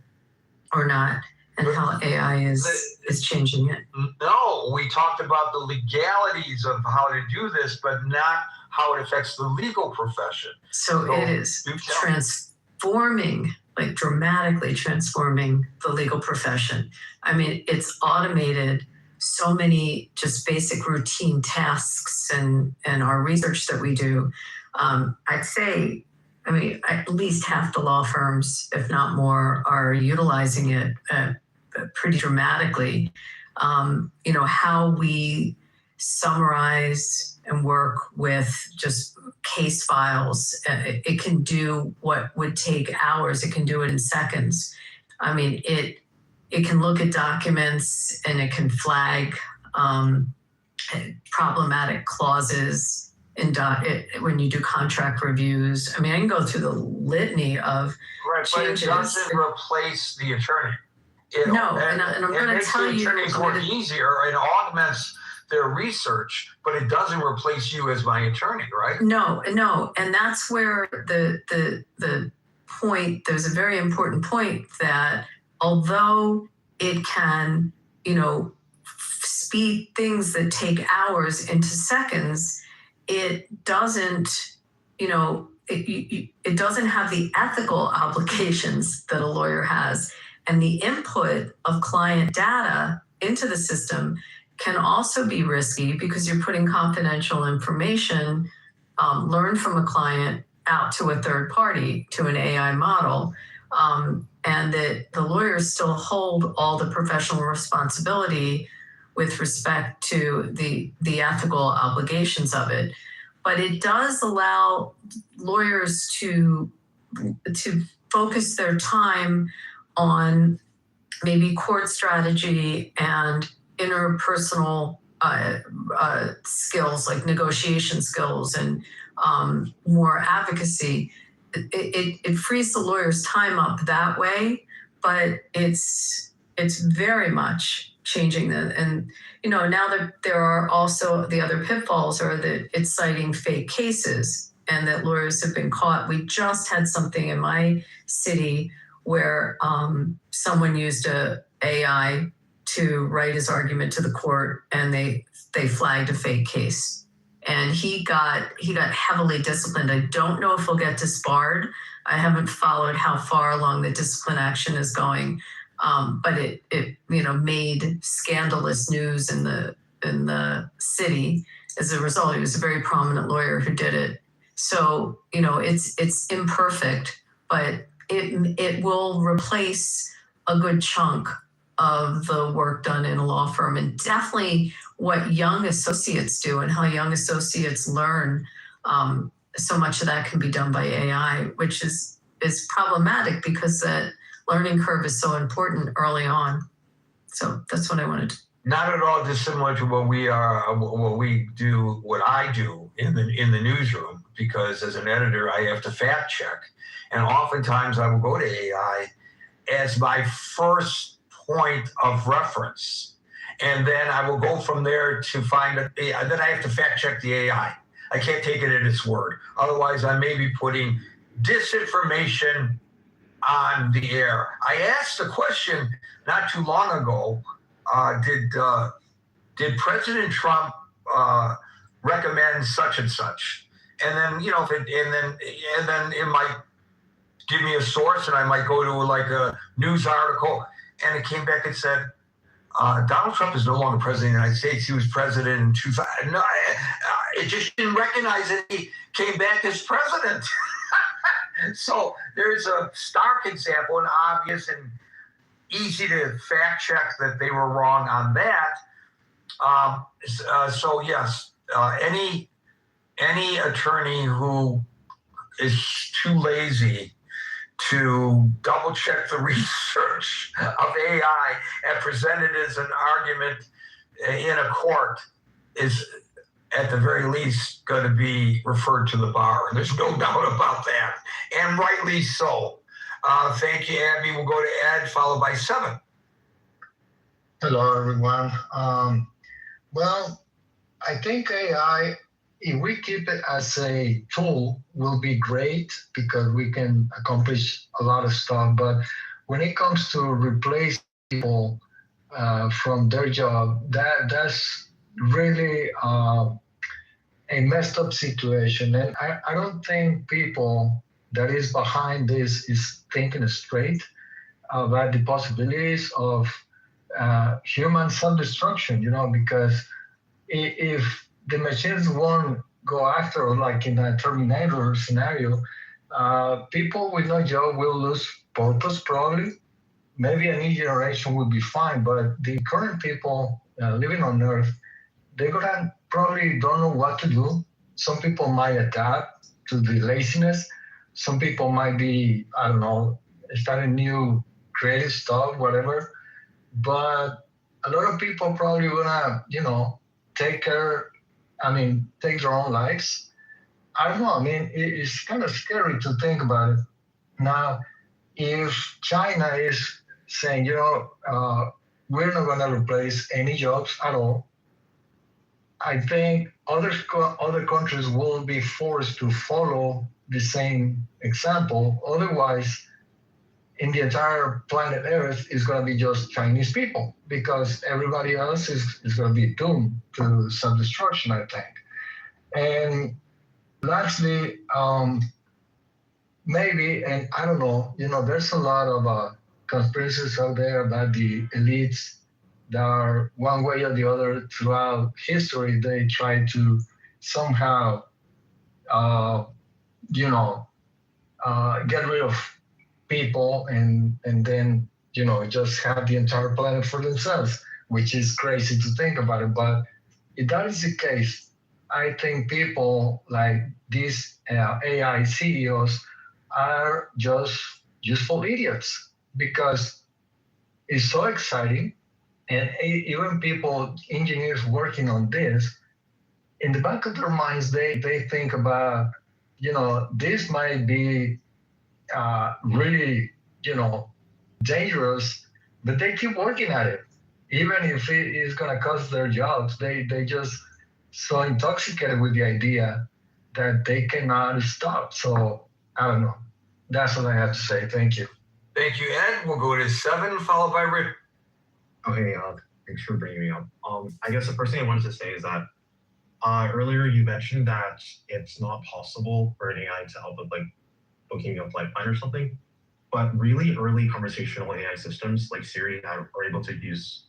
or not and how AI is changing it. No, we talked about the legalities of how to do this, but not how it affects the legal profession. So it is transforming, like dramatically transforming the legal profession. I mean, it's automated so many just basic routine tasks and our research that we do. I'd say, at least half the law firms, if not more, are utilizing it pretty dramatically. How we summarize and work with just case files, it can do what would take hours. It can do it in seconds. It can look at documents and it can flag problematic clauses when you do contract reviews. I can go through the litany of changes. But it doesn't replace the attorney. And I'm going to tell you, it makes the attorney's work easier and augments their research, but it doesn't replace you as my attorney, right? No, and that's where the point. There's a very important point that although it can, speed things that take hours into seconds, it doesn't, it doesn't have the ethical obligations that a lawyer has. And the input of client data into the system can also be risky because you're putting confidential information learned from a client out to a third party, to an AI model, and that the lawyers still hold all the professional responsibility with respect to the ethical obligations of it. But it does allow lawyers to focus their time on maybe court strategy and interpersonal skills like negotiation skills and more advocacy. It frees the lawyer's time up that way, but it's very much changing and now that there are also the other pitfalls are that it's citing fake cases and that lawyers have been caught. We just had something in my city where someone used a AI to write his argument to the court, and they flagged a fake case, and he got heavily disciplined. I don't know if he'll get disbarred. I haven't followed how far along the discipline action is going, but it made scandalous news in the city as a result. He was a very prominent lawyer who did it. So it's imperfect, but it will replace a good chunk of the work done in a law firm, and definitely what young associates do and how young associates learn. So much of that can be done by AI, which is problematic because that learning curve is so important early on. So that's what I wanted to. Not at all dissimilar to what I do in the newsroom, because as an editor, I have to fact check. And oftentimes I will go to AI as my first point of reference. And then I will go from there to find then I have to fact check the AI. I can't take it at its word. Otherwise, I may be putting disinformation on the air. I asked a question not too long ago. Did President Trump recommend such and such? And then, and then it might give me a source, and I might go to like a news article, and it came back and said, Donald Trump is no longer president of the United States. He was president in 2000. No, it just didn't recognize that he came back as president. So there's a stark example, and obvious and easy to fact check that they were wrong on that. So yes, any attorney who is too lazy to double check the research of AI and present it as an argument in a court is at the very least going to be referred to the bar. There's no doubt about that, and rightly so. Thank you, Abby. We'll go to Ed, followed by 7. Hello, everyone. Well, I think AI, if we keep it as a tool, will be great because we can accomplish a lot of stuff. But when it comes to replace people from their job, that's really a messed up situation. And I don't think people that is behind this is thinking straight about the possibilities of human self-destruction, because if the machines won't go after, like in a Terminator scenario, people with no job will lose purpose probably. Maybe a new generation will be fine, but the current people living on Earth, they're gonna probably don't know what to do. Some people might adapt to the laziness. Some people might be, I don't know, starting new creative stuff, whatever. But a lot of people probably gonna, take their own lives. I don't know. It's kind of scary to think about it. Now, if China is saying, we're not gonna replace any jobs at all, I think other countries will be forced to follow the same example. Otherwise, in the entire planet Earth is going to be just Chinese people because everybody else is going to be doomed to self-destruction, I think. And lastly, maybe, and I don't know, there's a lot of conspiracies out there about the elites that are one way or the other throughout history. They try to somehow, get rid of people and then just have the entire planet for themselves, which is crazy to think about it. But if that is the case, I think people like these AI CEOs are just useful idiots because it's so exciting. And even people, engineers working on this, in the back of their minds, they think about, this might be really, dangerous, but they keep working at it. Even if it is going to cost their jobs, they just so intoxicated with the idea that they cannot stop. So I don't know. That's what I have to say. Thank you. Thank you, Ed. We'll go to 7, followed by Rick. Okay, thanks for bringing me up. I guess the first thing I wanted to say is that earlier you mentioned that it's not possible for an AI to help with like booking a flight plan or something, but really early conversational AI systems like Siri are able to use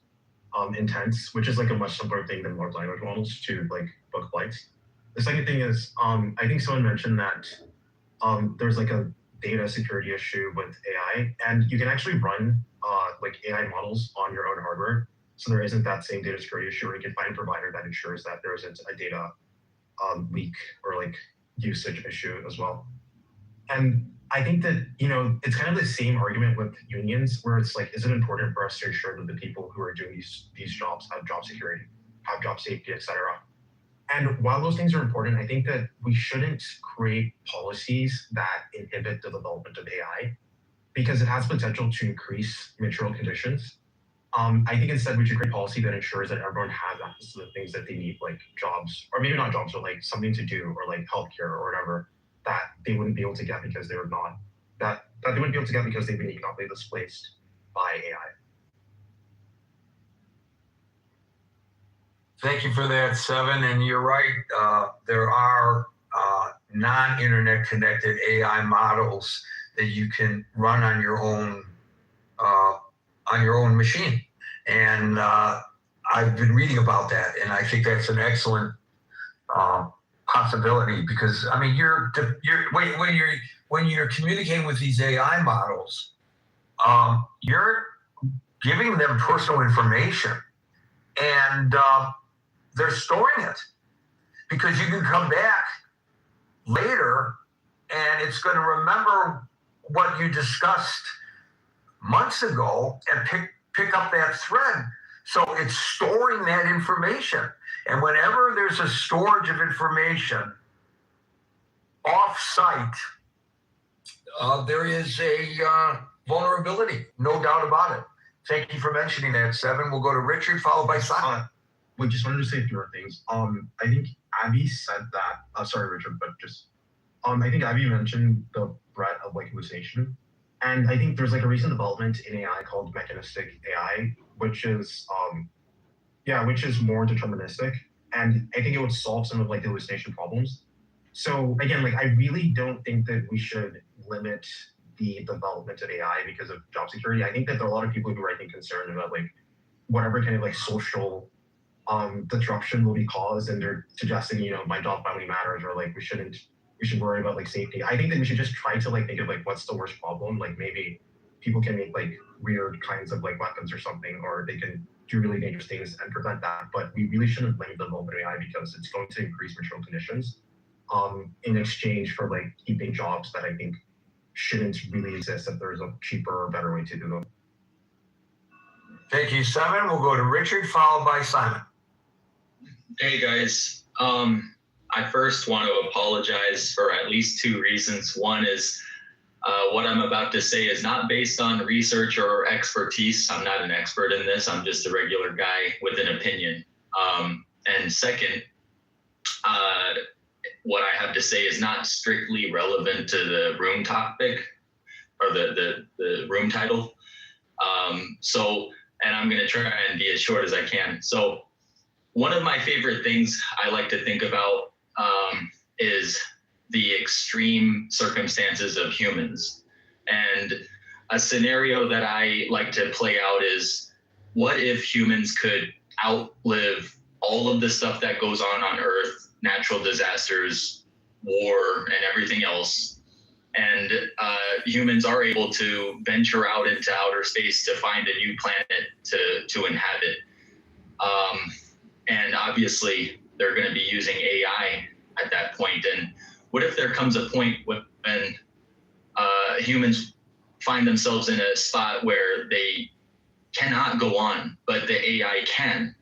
intents, which is like a much simpler thing than large language models to like book flights. The second thing is, I think someone mentioned that there's like a data security issue with AI, and you can actually run like AI models on your own hardware. So there isn't that same data security issue, or you can find a provider that ensures that there isn't a data leak or like usage issue as well. And I think that, it's kind of the same argument with unions where it's like, is it important for us to ensure that the people who are doing these jobs have job security, have job safety, et cetera? And while those things are important, I think that we shouldn't create policies that inhibit the development of AI because it has potential to increase material conditions. I think instead we should create policy that ensures that everyone has access to the things that they need, like jobs, or maybe not jobs, but like something to do, or like healthcare or whatever, that they wouldn't be able to get because they were not, that they wouldn't be able to get because they've been economically displaced by AI. Thank you for that, 7. And you're right. There are non-internet connected AI models that you can run on your own machine. And I've been reading about that, and I think that's an excellent possibility because I mean, when you're communicating with these AI models, you're giving them personal information, and they're storing it because you can come back later and it's going to remember what you discussed months ago and pick up that thread. So it's storing that information. And whenever there's a storage of information off-site, there is a vulnerability, no doubt about it. Thank you for mentioning that, 7. We'll go to Richard, followed by Simon. We just wanted to say a few more things. I think Abby said that, sorry, Richard, but just, I think Abby mentioned the threat of like hallucination. And I think there's like a recent development in AI called mechanistic AI, which is more deterministic. And I think it would solve some of like the hallucination problems. So again, like I really don't think that we should limit the development of AI because of job security. I think that there are a lot of people who are, I think, concerned about like whatever kind of like social disruption will be caused, and they're suggesting, my job finally matters, or like we should worry about like safety. I think that we should just try to like think of like what's the worst problem. Like maybe people can make like weird kinds of like weapons or something, or they can do really dangerous things and prevent that. But we really shouldn't limit the development of AI because it's going to increase material conditions in exchange for like keeping jobs that I think shouldn't really exist if there's a cheaper or better way to do them. Thank you, 7. We'll go to Richard, followed by Simon. Hey guys, I first want to apologize for at least 2 reasons. One is what I'm about to say is not based on research or expertise. I'm not an expert in this. I'm just a regular guy with an opinion. And second, what I have to say is not strictly relevant to the room topic. or the room title. And I'm going to try and be as short as I can. So one of my favorite things I like to think about is the extreme circumstances of humans. And a scenario that I like to play out is, what if humans could outlive all of the stuff that goes on Earth, natural disasters, war, and everything else, and humans are able to venture out into outer space to find a new planet to inhabit. And obviously, they're going to be using AI at that point. And what if there comes a point when humans find themselves in a spot where they cannot go on, but the AI can?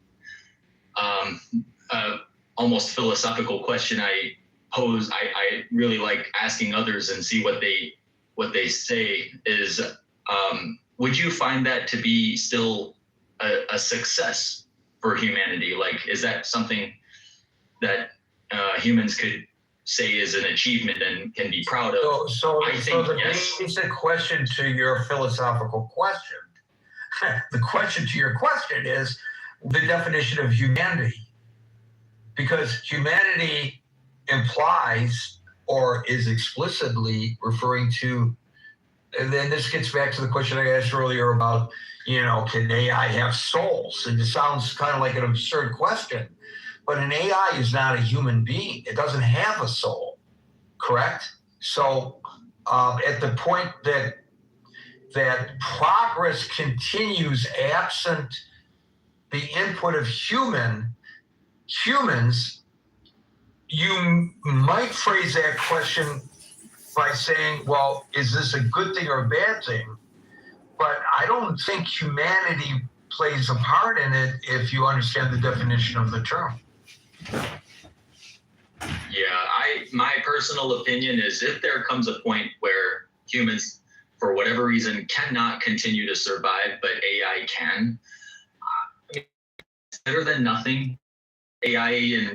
Almost philosophical question I pose. I really like asking others and see what they say is, would you find that to be still a success for humanity? Like, is that something that humans could say is an achievement and can be proud of? So I think the yes. basic question to your philosophical question, the question to your question is the definition of humanity. Because humanity implies or is explicitly referring to, and then this gets back to the question I asked earlier about, can AI have souls? And it sounds kind of like an absurd question, but an AI is not a human being. It doesn't have a soul, correct? So at the point that progress continues absent the input of humans, you might phrase that question by saying, well, is this a good thing or a bad thing? But I don't think humanity plays a part in it if you understand the definition of the term. Yeah, my personal opinion is, if there comes a point where humans, for whatever reason, cannot continue to survive, but AI can, it's better than nothing. AI and